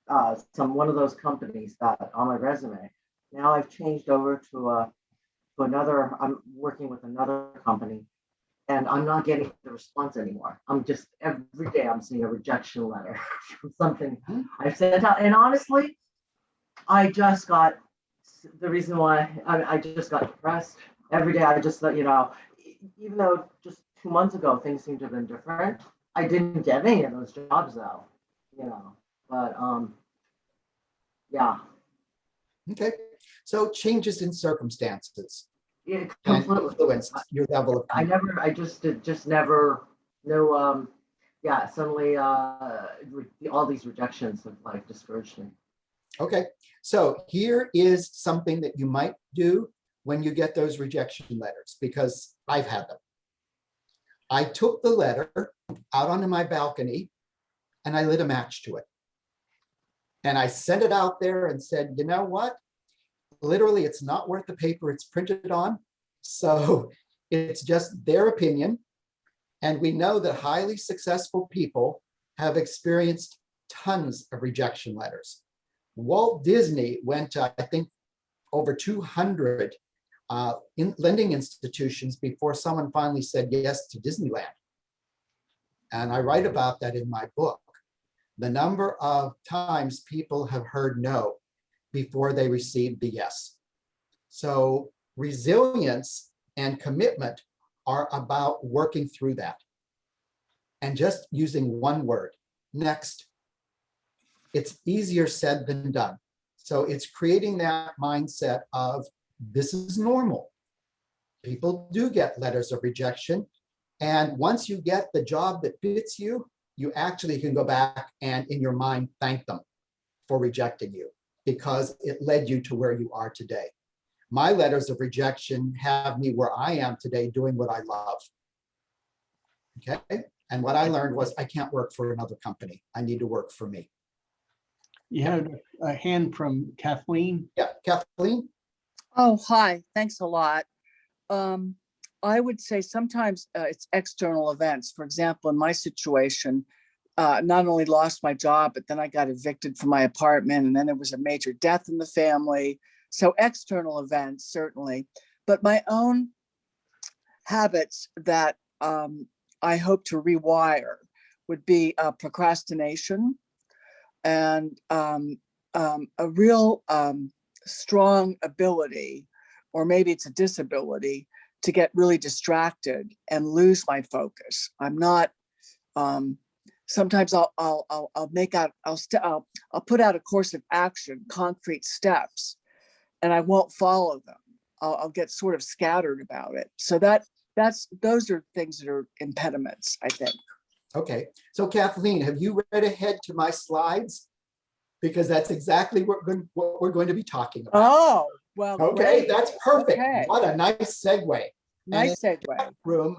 one of those companies that on my resume. Now I've changed over to another. I'm working with another company, and I'm not getting the response anymore. I'm just every day I'm seeing a rejection letter from something I've sent out. And honestly, I just got the reason why I just got depressed. Every day I just thought, even though just 2 months ago things seemed to have been different, I didn't get any of those jobs though, But yeah, Okay, so changes in circumstances it can completely. influence your level of. I just never no yeah, suddenly all these rejections have like discouraged me. Okay, so here is something that you might do when you get those rejection letters, because I've had them. I took the letter out onto my balcony and I lit a match to it. And I sent it out there and said, you know what? Literally, it's not worth the paper it's printed on. So it's just their opinion. And we know that highly successful people have experienced tons of rejection letters. Walt Disney went to, I think, over 200 lending institutions before someone finally said yes to Disneyland. And I write about that in my book. The number of times people have heard no before they received the yes. So resilience and commitment are about working through that. And just using one word, next. It's easier said than done. So it's creating that mindset of this is normal. People do get letters of rejection. And once you get the job that fits you, you actually can go back and in your mind thank them for rejecting you because it led you to where you are today. My letters of rejection have me where I am today doing what I love. Okay. And what I learned was I can't work for another company. I need to work for me. You had a hand from Kathleen. Yeah, Kathleen? Oh, hi. Thanks a lot. I would say sometimes it's external events. For example, in my situation, not only lost my job, but then I got evicted from my apartment, and then there was a major death in the family. So external events, certainly, but my own habits that I hope to rewire would be procrastination and a real strong ability, or maybe it's a disability, to get really distracted and lose my focus. I'm not. Sometimes I'll put out a course of action, concrete steps, and I won't follow them. I'll get sort of scattered about it. So those are things that are impediments, I think. Okay, so Kathleen, have you read ahead to my slides? Because that's exactly what we're going to be talking about. Oh, well, Okay, great. that's perfect. Okay. What a nice segue. Nice segue. Room,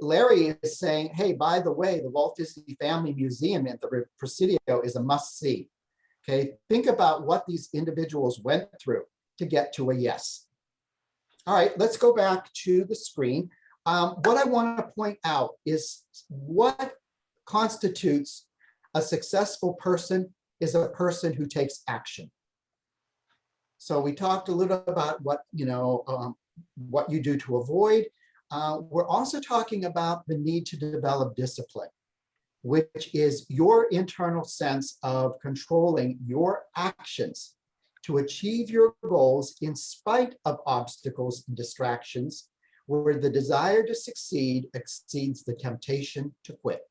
Larry is saying, hey, by the way, the Walt Disney Family Museum at the Presidio is a must-see. Okay, think about what these individuals went through to get to a yes. All right, let's go back to the screen. What I want to point out is what constitutes a successful person is a person who takes action. So we talked a little about what you do to avoid. We're also talking about the need to develop discipline, which is your internal sense of controlling your actions to achieve your goals in spite of obstacles and distractions, where the desire to succeed exceeds the temptation to quit.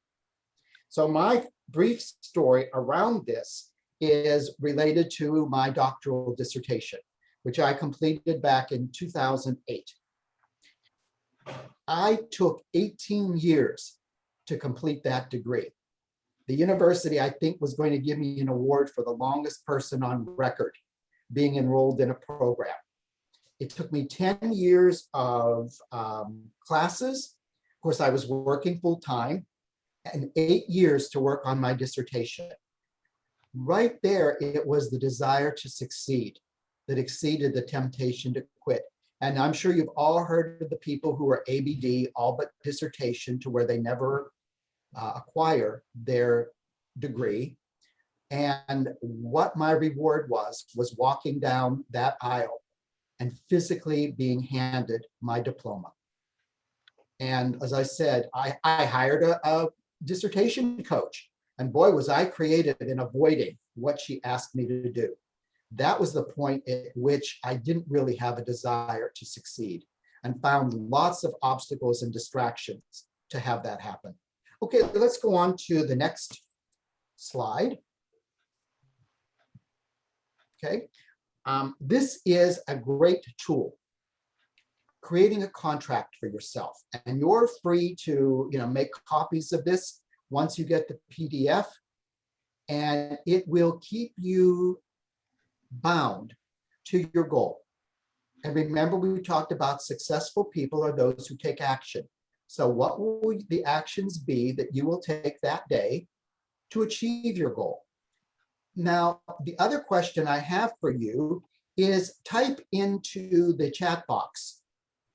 So my brief story around this is related to my doctoral dissertation, which I completed back in 2008. I took 18 years to complete that degree. The university, I think, was going to give me an award for the longest person on record being enrolled in a program. It took me 10 years of classes. Of course, I was working full time. and 8 years to work on my dissertation. Right there, it was the desire to succeed that exceeded the temptation to quit. And I'm sure you've all heard of the people who are ABD, all but dissertation, to where they never acquire their degree. And what my reward was walking down that aisle and physically being handed my diploma. And as I said, I hired a dissertation coach, and boy, was I creative in avoiding what she asked me to do. That was the point at which I didn't really have a desire to succeed, and found lots of obstacles and distractions to have that happen. Okay, let's go on to the next slide. Okay, this is a great tool, creating a contract for yourself, and you're free to make copies of this once you get the PDF, and it will keep you bound to your goal. And remember, we talked about successful people are those who take action. So what will the actions be that you will take that day to achieve your goal? Now, the other question I have for you is type into the chat box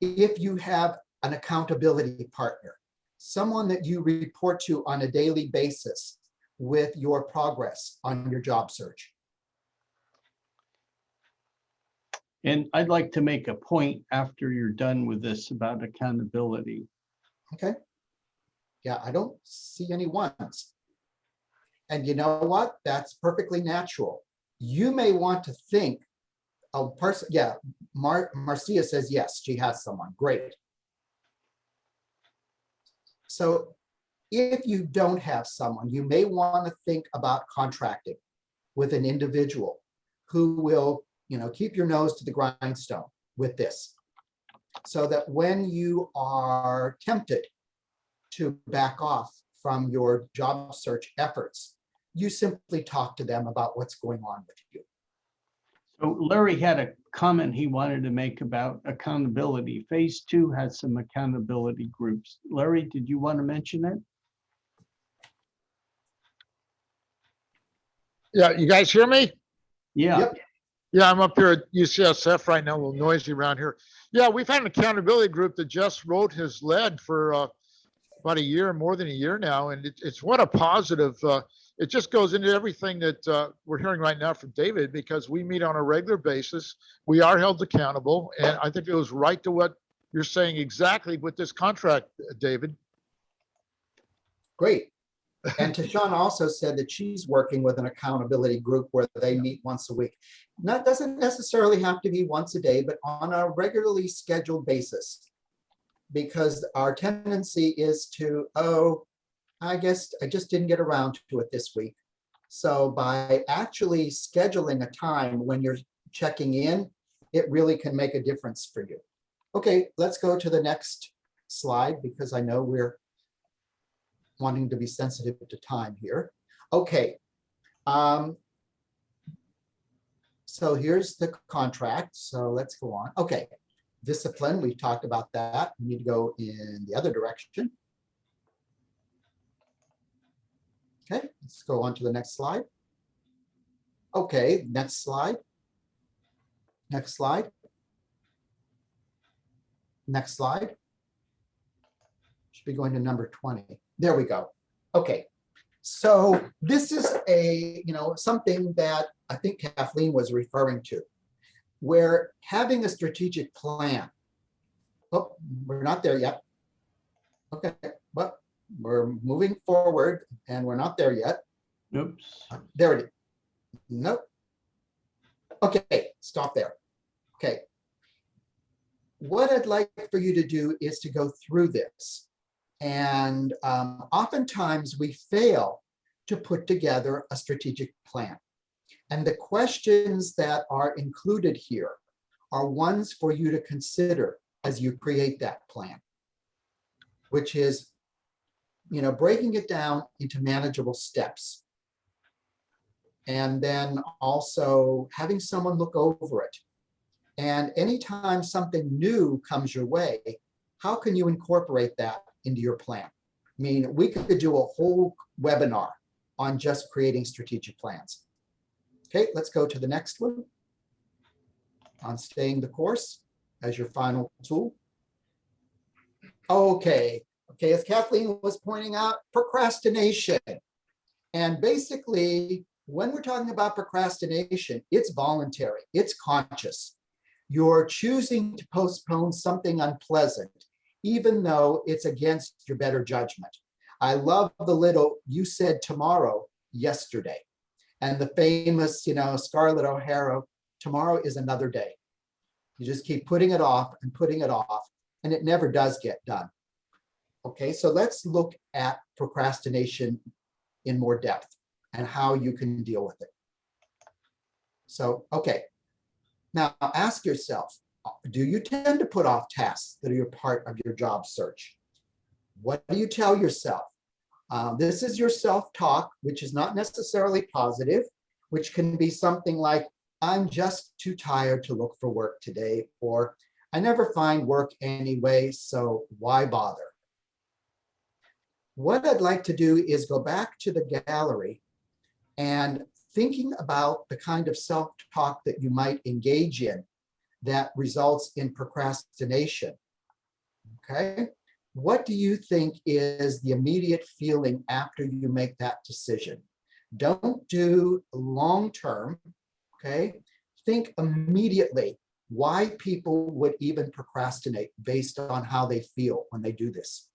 if you have an accountability partner, someone that you report to on a daily basis with your progress on your job search. And I'd like to make a point after you're done with this about accountability. Okay. Yeah, I don't see any ones. And you know what? That's perfectly natural. You may want to think a person, yeah, Marcia says yes, she has someone, great. So if you don't have someone, you may want to think about contracting with an individual who will, keep your nose to the grindstone with this, so that when you are tempted to back off from your job search efforts, you simply talk to them about what's going on with you. So Larry had a comment he wanted to make about accountability. Phase 2 has some accountability groups. Larry, did you want to mention it? Yeah, you guys hear me? Yeah. Yep. Yeah, I'm up here at UCSF right now, a little noisy around here. Yeah, we've had an accountability group that just wrote his lead for about a year, more than a year now. And it's what a positive, it just goes into everything that we're hearing right now from David, because we meet on a regular basis. We are held accountable. And I think it goes right to what you're saying exactly with this contract, David. Great. And Tashawn also said that she's working with an accountability group where they meet once a week. That doesn't necessarily have to be once a day, but on a regularly scheduled basis, because our tendency is to, oh, I guess I just didn't get around to it this week. So by actually scheduling a time when you're checking in, it really can make a difference for you. Okay, let's go to the next slide, because I know we're wanting to be sensitive to time here. Okay. So here's the contract. So let's go on. Okay. Discipline, we talked about that. We need to go in the other direction. Okay, let's go on to the next slide. Okay, next slide. Next slide. Next slide. Should be going to number 20. There we go. Okay, so this is a, something that I think Kathleen was referring to, where having a strategic plan. Oh, we're not there yet. Okay, but we're moving forward and we're not there yet. Oops. There it is. Nope. Okay, stop there. Okay. What I'd like for you to do is to go through this. And oftentimes we fail to put together a strategic plan. And the questions that are included here are ones for you to consider as you create that plan, which is, breaking it down into manageable steps. And then also having someone look over it. And anytime something new comes your way, how can you incorporate that into your plan? mean, we could do a whole webinar on just creating strategic plans. Okay, let's go to the next one. On staying the course as your final tool. Okay, as Kathleen was pointing out, procrastination. And basically, when we're talking about procrastination, it's voluntary, it's conscious. You're choosing to postpone something unpleasant, even though it's against your better judgment. I love the little, you said tomorrow, yesterday. And the famous, Scarlett O'Hara, tomorrow is another day. You just keep putting it off and putting it off, and it never does get done. Okay, so let's look at procrastination in more depth and how you can deal with it. So, okay, now ask yourself, do you tend to put off tasks that are part of your job search? What do you tell yourself? This is your self-talk, which is not necessarily positive, which can be something like, I'm just too tired to look for work today, or I never find work anyway, so why bother? What I'd like to do is go back to the gallery and thinking about the kind of self-talk that you might engage in that results in procrastination. Okay, what do you think is the immediate feeling after you make that decision? Don't do long-term, okay? Think immediately why people would even procrastinate based on how they feel when they do this.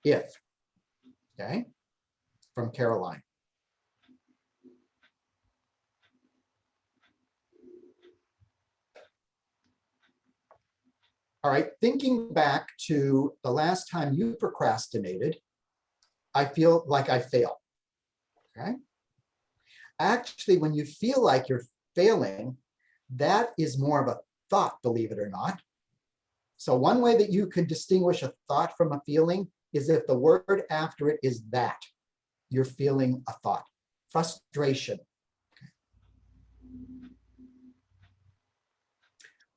If, okay, from Caroline. All right, thinking back to the last time you procrastinated, I feel like I failed, okay? Actually, when you feel like you're failing, that is more of a thought, believe it or not. So one way that you can distinguish a thought from a feeling is if the word after it is that, you're feeling a thought. Frustration.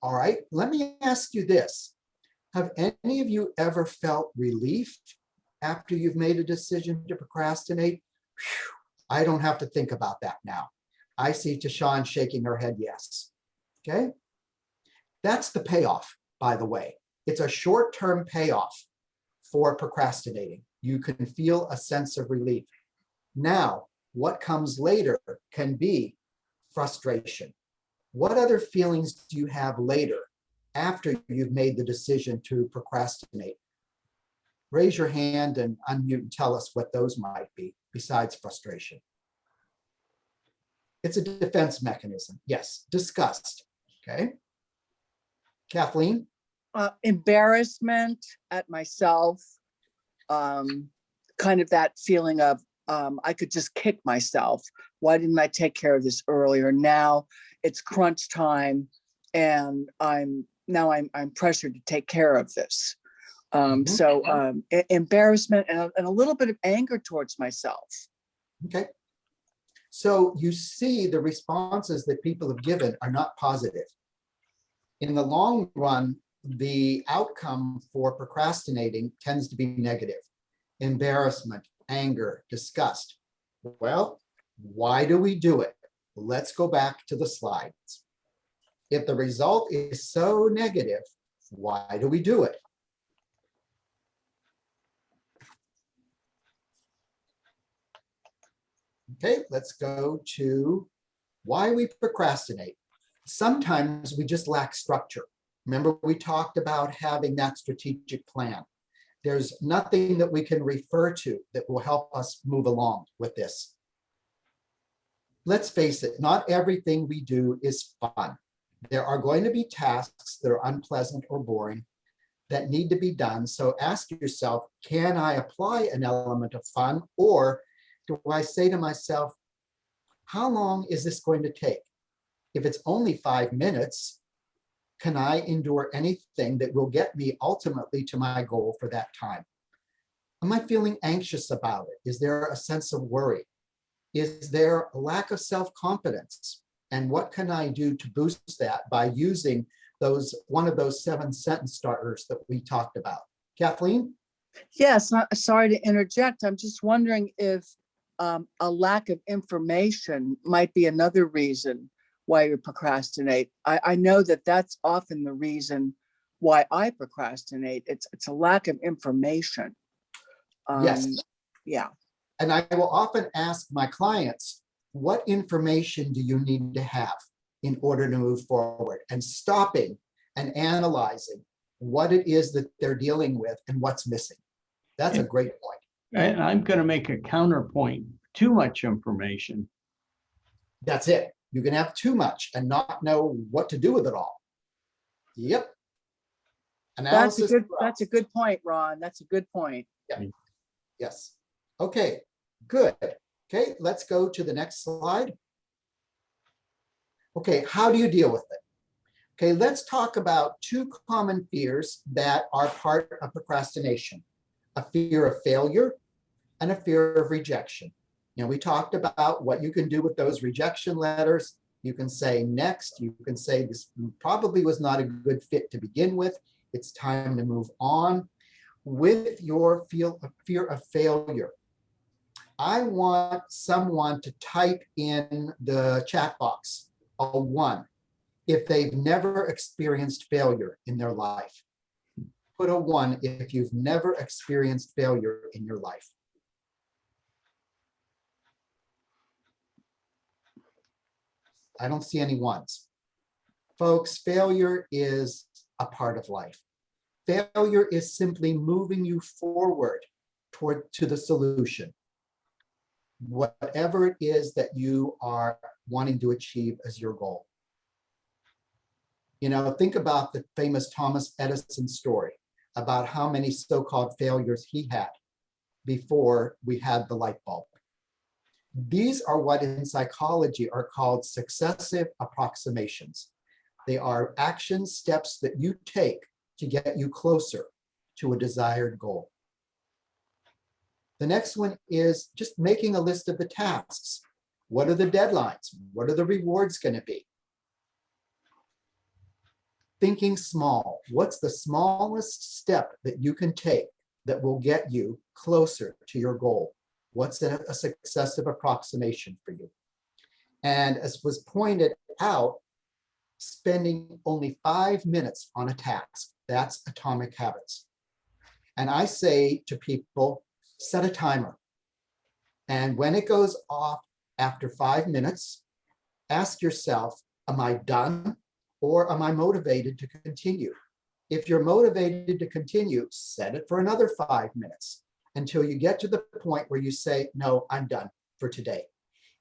All right, let me ask you this. Have any of you ever felt relief after you've made a decision to procrastinate? Whew, I don't have to think about that now. I see Tashawn shaking her head yes. Okay, that's the payoff, by the way. It's a short-term payoff for procrastinating. You can feel a sense of relief. Now, what comes later can be frustration. What other feelings do you have later after you've made the decision to procrastinate? Raise your hand and unmute and tell us what those might be besides frustration. It's a defense mechanism. Yes, disgust. Okay. Kathleen? Embarrassment at myself, kind of that feeling of I could just kick myself. Why didn't I take care of this earlier? Now it's crunch time, and I'm pressured to take care of this. So embarrassment and a little bit of anger towards myself. Okay. So you see the responses that people have given are not positive. In the long run, the outcome for procrastinating tends to be negative. Embarrassment, anger, disgust. Well, why do we do it? Let's go back to the slides. If the result is so negative, why do we do it? Okay, let's go to why we procrastinate. Sometimes we just lack structure. Remember, we talked about having that strategic plan. There's nothing that we can refer to that will help us move along with this. Let's face it, not everything we do is fun. There are going to be tasks that are unpleasant or boring that need to be done. So ask yourself, can I apply an element of fun, or do I say to myself, how long is this going to take? If it's only 5 minutes, can I endure anything that will get me ultimately to my goal for that time? Am I feeling anxious about it? Is there a sense of worry? Is there a lack of self-confidence? And what can I do to boost that by using one of those 7 sentence starters that we talked about. Kathleen? Yes, sorry to interject. I'm just wondering if a lack of information might be another reason why you procrastinate. I know that that's often the reason why I procrastinate. It's a lack of information. Yes. Yeah. And I will often ask my clients, what information do you need to have in order to move forward? And stopping and analyzing what it is that they're dealing with and what's missing. That's a great point. And I'm going to make a counterpoint. Too much information. That's it. You can have too much and not know what to do with it all. Yep. That's a Analysis. good point, Ron. That's a good point. Yes. Okay, good. Okay, let's go to the next slide. Okay, how do you deal with it? Okay, let's talk about 2 common fears that are part of procrastination: a fear of failure and a fear of rejection. You know, we talked about what you can do with those rejection letters. You can say next, you can say this probably was not a good fit to begin with. It's time to move on. With your fear of failure, I want someone to type in the chat box a 1 if they've never experienced failure in their life. Put a 1 if you've never experienced failure in your life. I don't see any 1s. Folks, failure is a part of life. Failure is simply moving you forward to the solution. Whatever it is that you are wanting to achieve as your goal. You know, think about the famous Thomas Edison story about how many so-called failures he had before we had the light bulb. These are what in psychology are called successive approximations. They are action steps that you take to get you closer to a desired goal. The next one is just making a list of the tasks. What are the deadlines? What are the rewards going to be? Thinking small. What's the smallest step that you can take that will get you closer to your goal? What's a successive approximation for you? And as was pointed out, spending only 5 minutes on a task, that's atomic habits. And I say to people, set a timer. And when it goes off after 5 minutes, ask yourself, am I done or am I motivated to continue? If you're motivated to continue, set it for another 5 minutes until you get to the point where you say, no, I'm done for today.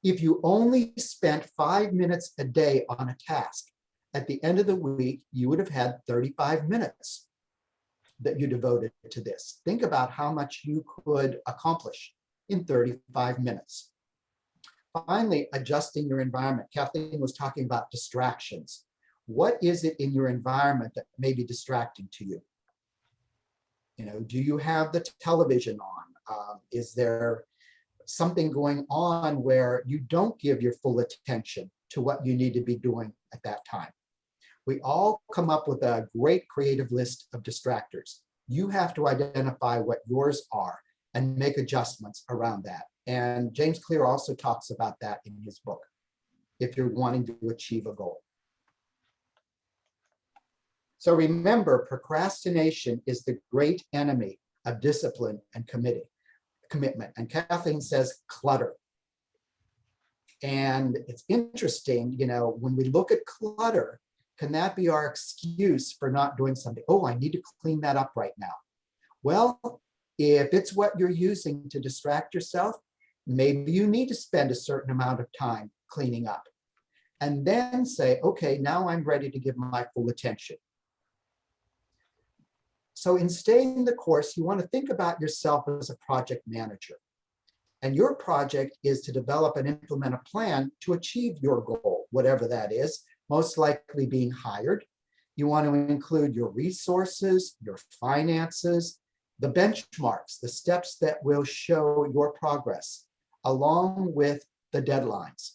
If you only spent 5 minutes a day on a task, at the end of the week, you would have had 35 minutes that you devoted to this. Think about how much you could accomplish in 35 minutes. Finally, adjusting your environment. Kathleen was talking about distractions. What is it in your environment that may be distracting to you? You know, do you have the television on? Is there something going on where you don't give your full attention to what you need to be doing at that time? We all come up with a great creative list of distractors. You have to identify what yours are and make adjustments around that. And James Clear also talks about that in his book, if you're wanting to achieve a goal. So remember, procrastination is the great enemy of discipline and commitment. And Kathleen says clutter. And it's interesting, you know, when we look at clutter, can that be our excuse for not doing something? Oh, I need to clean that up right now. Well, if it's what you're using to distract yourself, maybe you need to spend a certain amount of time cleaning up. And then say, okay, now I'm ready to give my full attention. So in staying the course, you want to think about yourself as a project manager. And your project is to develop and implement a plan to achieve your goal, whatever that is, most likely being hired. You want to include your resources, your finances, the benchmarks, the steps that will show your progress, along with the deadlines.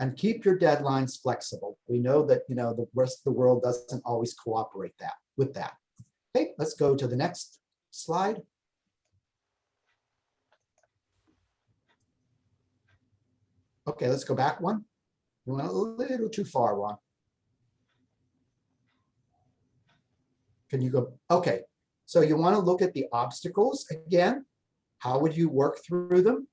And keep your deadlines flexible. We know that, the rest of the world doesn't always cooperate with that. Okay, let's go to the next slide. Okay, let's go back one. You went a little too far, Ron. Can you go? Okay, so you want to look at the obstacles again. How would you work through them?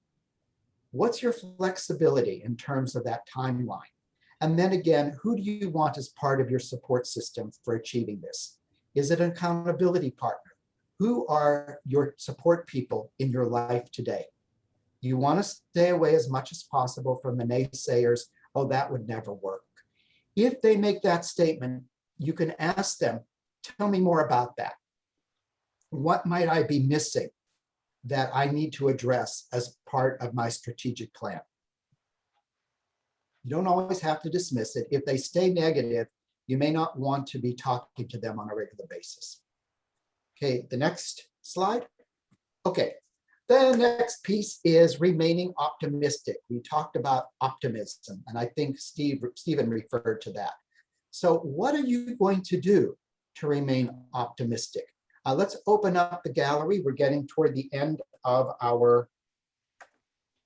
What's your flexibility in terms of that timeline? And then again, who do you want as part of your support system for achieving this? Is it an accountability partner? Who are your support people in your life today? You want to stay away as much as possible from the naysayers. Oh, that would never work. If they make that statement, you can ask them, tell me more about that. What might I be missing that I need to address as part of my strategic plan? You don't always have to dismiss it. If they stay negative, you may not want to be talking to them on a regular basis. Okay, the next slide. Okay, the next piece is remaining optimistic. We talked about optimism, and I think Stephen referred to that. So what are you going to do to remain optimistic? Let's open up the gallery. We're getting toward the end of our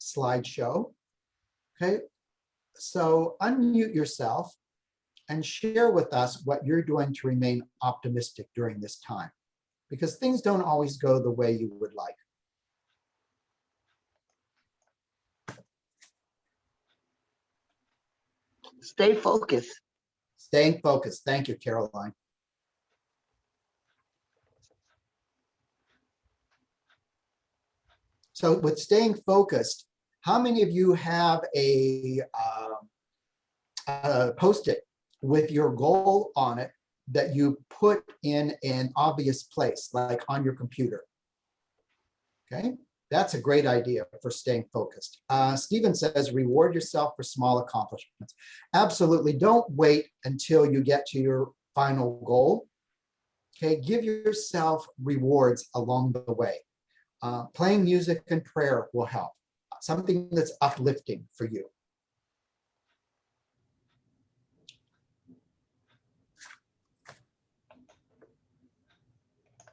slideshow. Okay, so unmute yourself and share with us what you're doing to remain optimistic during this time, because things don't always go the way you would like. Stay focused. Staying focused. Thank you, Caroline. So with staying focused, how many of you have a Post-it with your goal on it that you put in an obvious place, like on your computer? Okay, that's a great idea for staying focused. Stephen says, reward yourself for small accomplishments. Absolutely, don't wait until you get to your final goal. Okay, give yourself rewards along the way. Playing music and prayer will help. Something that's uplifting for you.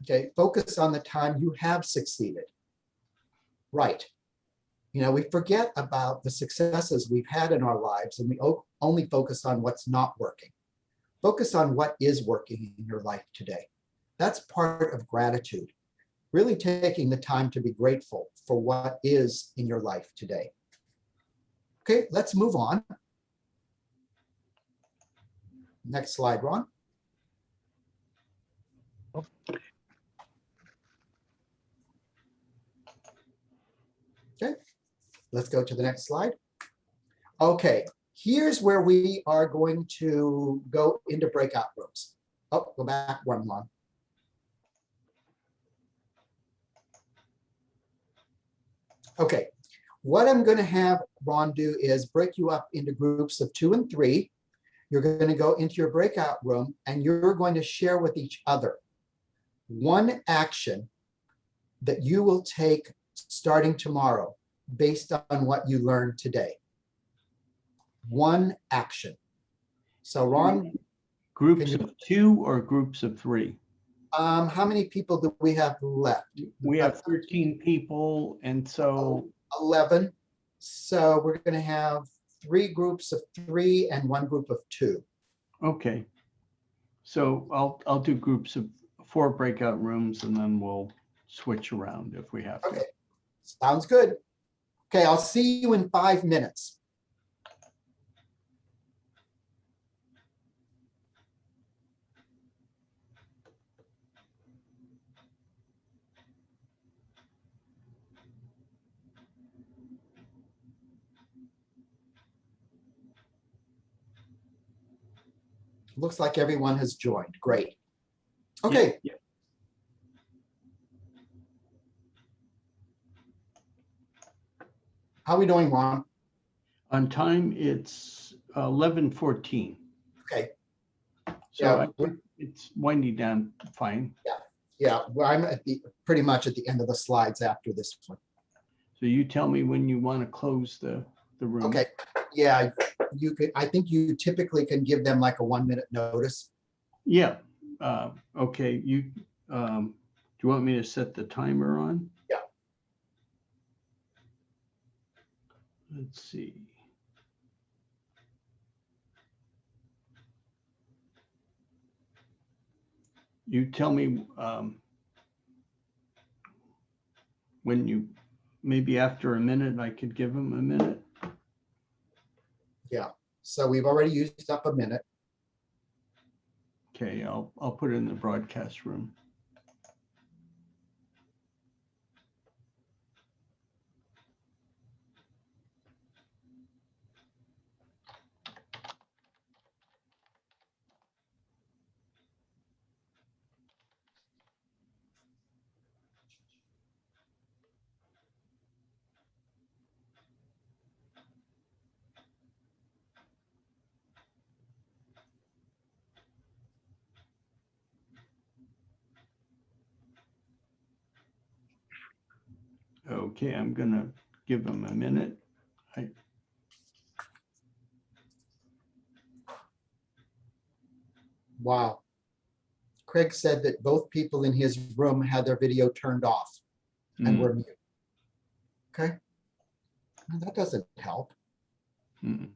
Okay, focus on the time you have succeeded. Right. We forget about the successes we've had in our lives, and we only focus on what's not working. Focus on what is working in your life today. That's part of gratitude. Really taking the time to be grateful for what is in your life today. Okay, let's move on. Next slide, Ron. Okay, let's go to the next slide. Okay, here's where we are going to go into breakout rooms. Oh, go back one, Ron. Okay, what I'm going to have Ron do is break you up into groups of 2 and 3. You're going to go into your breakout room and you're going to share with each other one action that you will take starting tomorrow based on what you learned today. One action. So Ron. Groups of 2 or groups of 3? How many people do we have left? We have 13 people, and so 11. So we're going to have 3 groups of 3 and 1 group of 2. okay. So I'll do groups of 4 breakout rooms, and then we'll switch around if we have to. Okay, sounds good. Okay, I'll see you in 5 minutes. Looks like everyone has joined. Great. Okay. Yeah. How are we doing, Ron? On time, it's 11:14. Okay. So Yeah. it's winding down fine. Yeah, well, I'm at pretty much at the end of the slides after this one. So you tell me when you want to close the the room. Okay, yeah, you could, I think you typically can give them like a 1-minute notice. Yeah, okay, do you want me to set the timer on? Yeah. Let's see. You tell me when you, maybe after a minute, I could give them a minute. Yeah, so we've already used up a minute. Okay, I'll put it in the broadcast room. Okay, I'm gonna give them a minute. Wow. Craig said that both people in his room had their video turned off and were mute. Okay. Well, that doesn't help. Mm.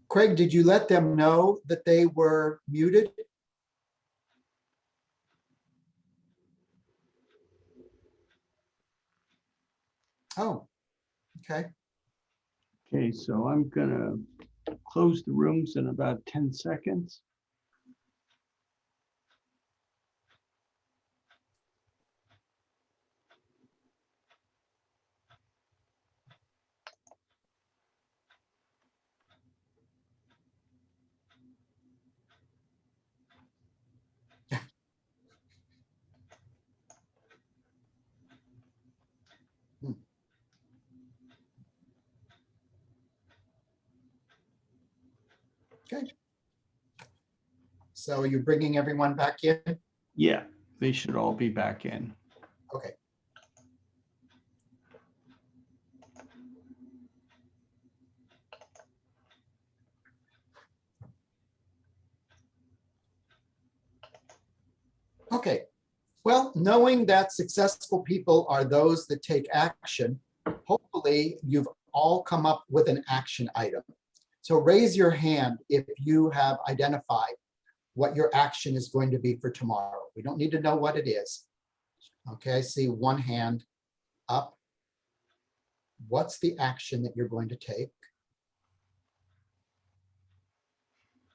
Craig, did you let them know that they were muted? Oh, okay. Okay, so I'm gonna close the rooms in about 10 seconds. Okay. So you're bringing everyone back in? Yeah, they should all be back in. Okay. Okay. Well, knowing that successful people are those that take action, hopefully you've all come up with an action item. So raise your hand if you have identified what your action is going to be for tomorrow. We don't need to know what it is. Okay, I see one hand up. What's the action that you're going to take?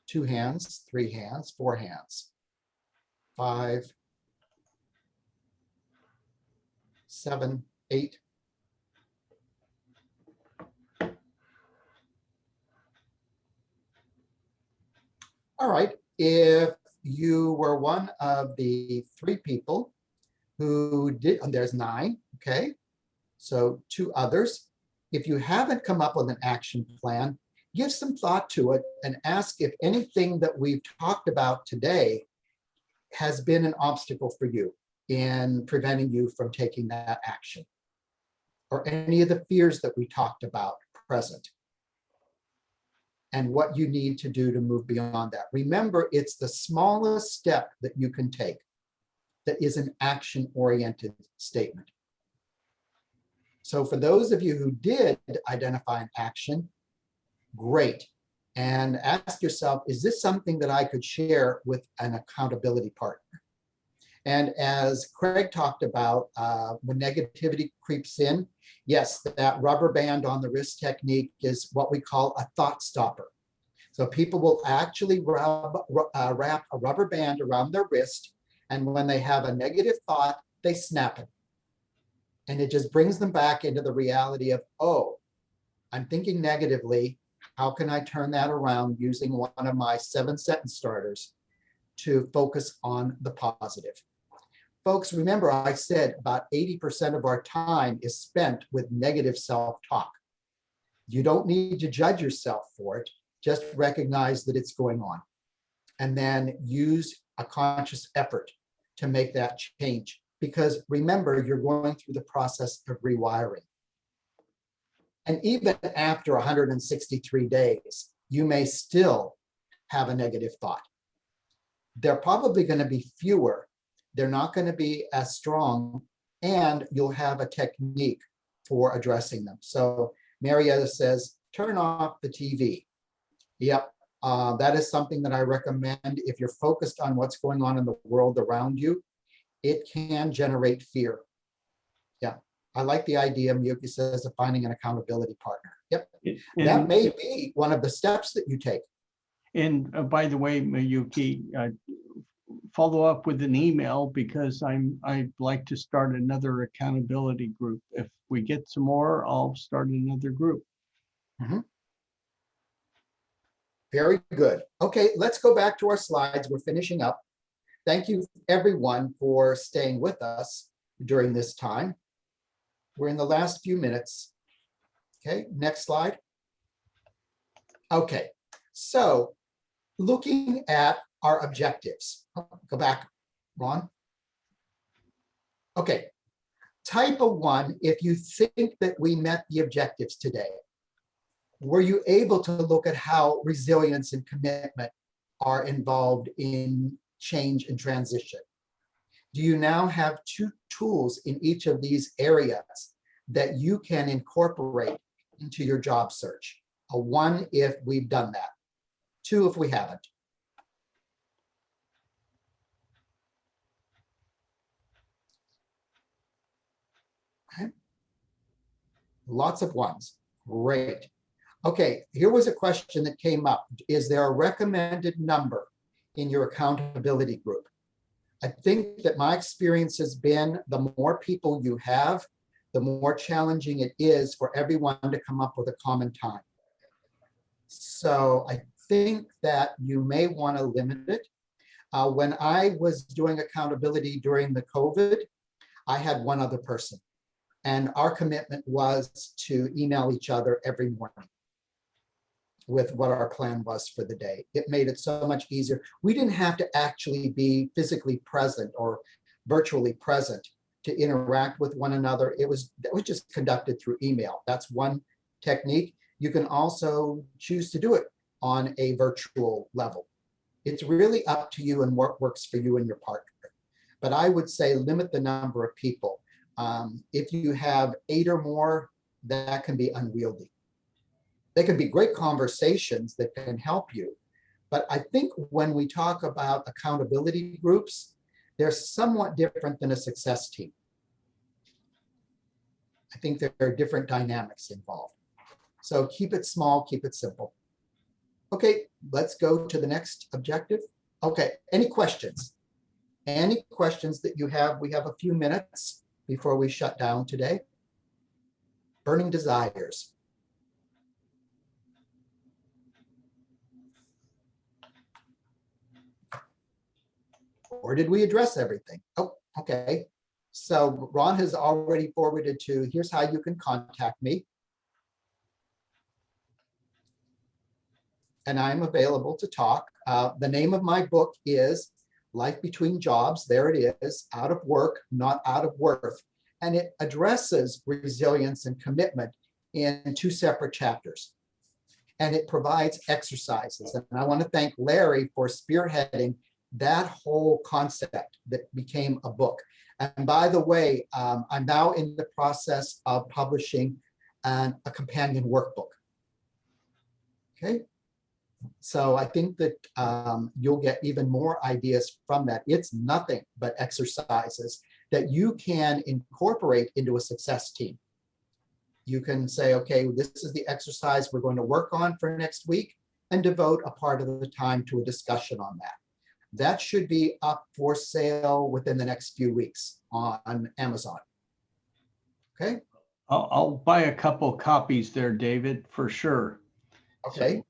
2 hands, 3 hands, 4 hands, 5, 7, 8. All right, if you were one of the 3 people who did, and there's 9, okay? So 2 others. If you haven't come up with an action plan, give some thought to it and ask if anything that we've talked about today has been an obstacle for you in preventing you from taking that action, or any of the fears that we talked about present, and what you need to do to move beyond that. Remember, it's the smallest step that you can take that is an action-oriented statement. So for those of you who did identify an action, great. And ask yourself, is this something that I could share with an accountability partner? And as Craig talked about, when negativity creeps in, yes, that rubber band on the wrist technique is what we call a thought stopper. So people will actually wrap a rubber band around their wrist, and when they have a negative thought, they snap it. And it just brings them back into the reality of, oh, I'm thinking negatively. How can I turn that around using one of my 7 sentence starters to focus on the positive? Folks, remember I said about 80% of our time is spent with negative self-talk. You don't need to judge yourself for it. Just recognize that it's going on. And then use a conscious effort to make that change. Because remember, you're going through the process of rewiring. And even after 163 days, you may still have a negative thought. They're probably going to be fewer. They're not going to be as strong, and you'll have a technique for addressing them. So Marietta says, turn off the TV. Yep, that is something that I recommend. If you're focused on what's going on in the world around you, it can generate fear. Yeah, I like the idea, Miyuki says, of finding an accountability partner. Yep, that may be one of the steps that you take. And by the way, Miyuki, follow up with an email, because I'd like to start another accountability group. If we get some more, I'll start another group. Very good. Okay, let's go back to our slides. We're finishing up. Thank you, everyone, for staying with us during this time. We're in the last few minutes. Okay, next slide. Okay, so looking at our objectives. Go back, Ron. Okay, type of 1, if you think that we met the objectives today, were you able to look at how resilience and commitment are involved in change and transition? Do you now have 2 tools in each of these areas that you can incorporate into your job search? A 1 if we've done that, 2 if we haven't. Okay. Lots of 1s. Great. Okay, here was a question that came up. Is there a recommended number in your accountability group? I think that my experience has been the more people you have, the more challenging it is for everyone to come up with a common time. So I think that you may want to limit it. When I was doing accountability during the COVID, I had 1 other person. And our commitment was to email each other every morning with what our plan was for the day. It made it so much easier. We didn't have to actually be physically present or virtually present to interact with one another. It was just conducted through email. That's one technique. You can also choose to do it on a virtual level. It's really up to you and what works for you and your partner. But I would say limit the number of people. If you have 8 or more, that can be unwieldy. They can be great conversations that can help you. But I think when we talk about accountability groups, they're somewhat different than a success team. I think there are different dynamics involved. So keep it small, keep it simple. Okay, let's go to the next objective. Okay, any questions? Any questions that you have? We have a few minutes before we shut down today. Burning desires. Or did we address everything? Oh, okay. So Ron has already forwarded to, here's how you can contact me. And I'm available to talk. The name of my book is Life Between Jobs. There it is, Out of Work, Not Out of Worth. And it addresses resilience and commitment in 2 separate chapters. And it provides exercises. And I want to thank Larry for spearheading that whole concept that became a book. And by the way, I'm now in the process of publishing a companion workbook. Okay. So I think that you'll get even more ideas from that. It's nothing but exercises that you can incorporate into a success team. You can say, okay, this is the exercise we're going to work on for next week, and devote a part of the time to a discussion on that. That should be up for sale within the next few weeks on Amazon. Okay. I'll buy a couple copies there, David, for sure. Okay. So,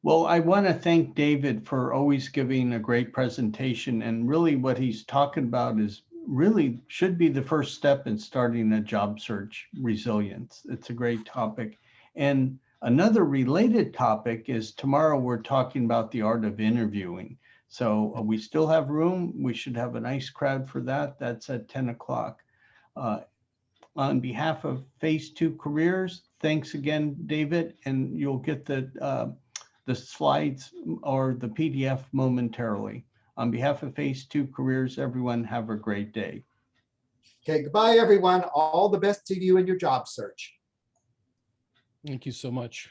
well, I want to thank David for always giving a great presentation, and really what he's talking about is really should be the first step in starting a job search, resilience. It's a great topic. And another related topic is tomorrow we're talking about the art of interviewing. So we still have room. We should have a nice crowd for that. That's at 10 o'clock. On behalf of Phase 2 Careers, thanks again, David, and you'll get the slides or the PDF momentarily. On behalf of Phase 2 Careers, everyone have a great day. Okay, goodbye, everyone. All the best to you in your job search. Thank you so much.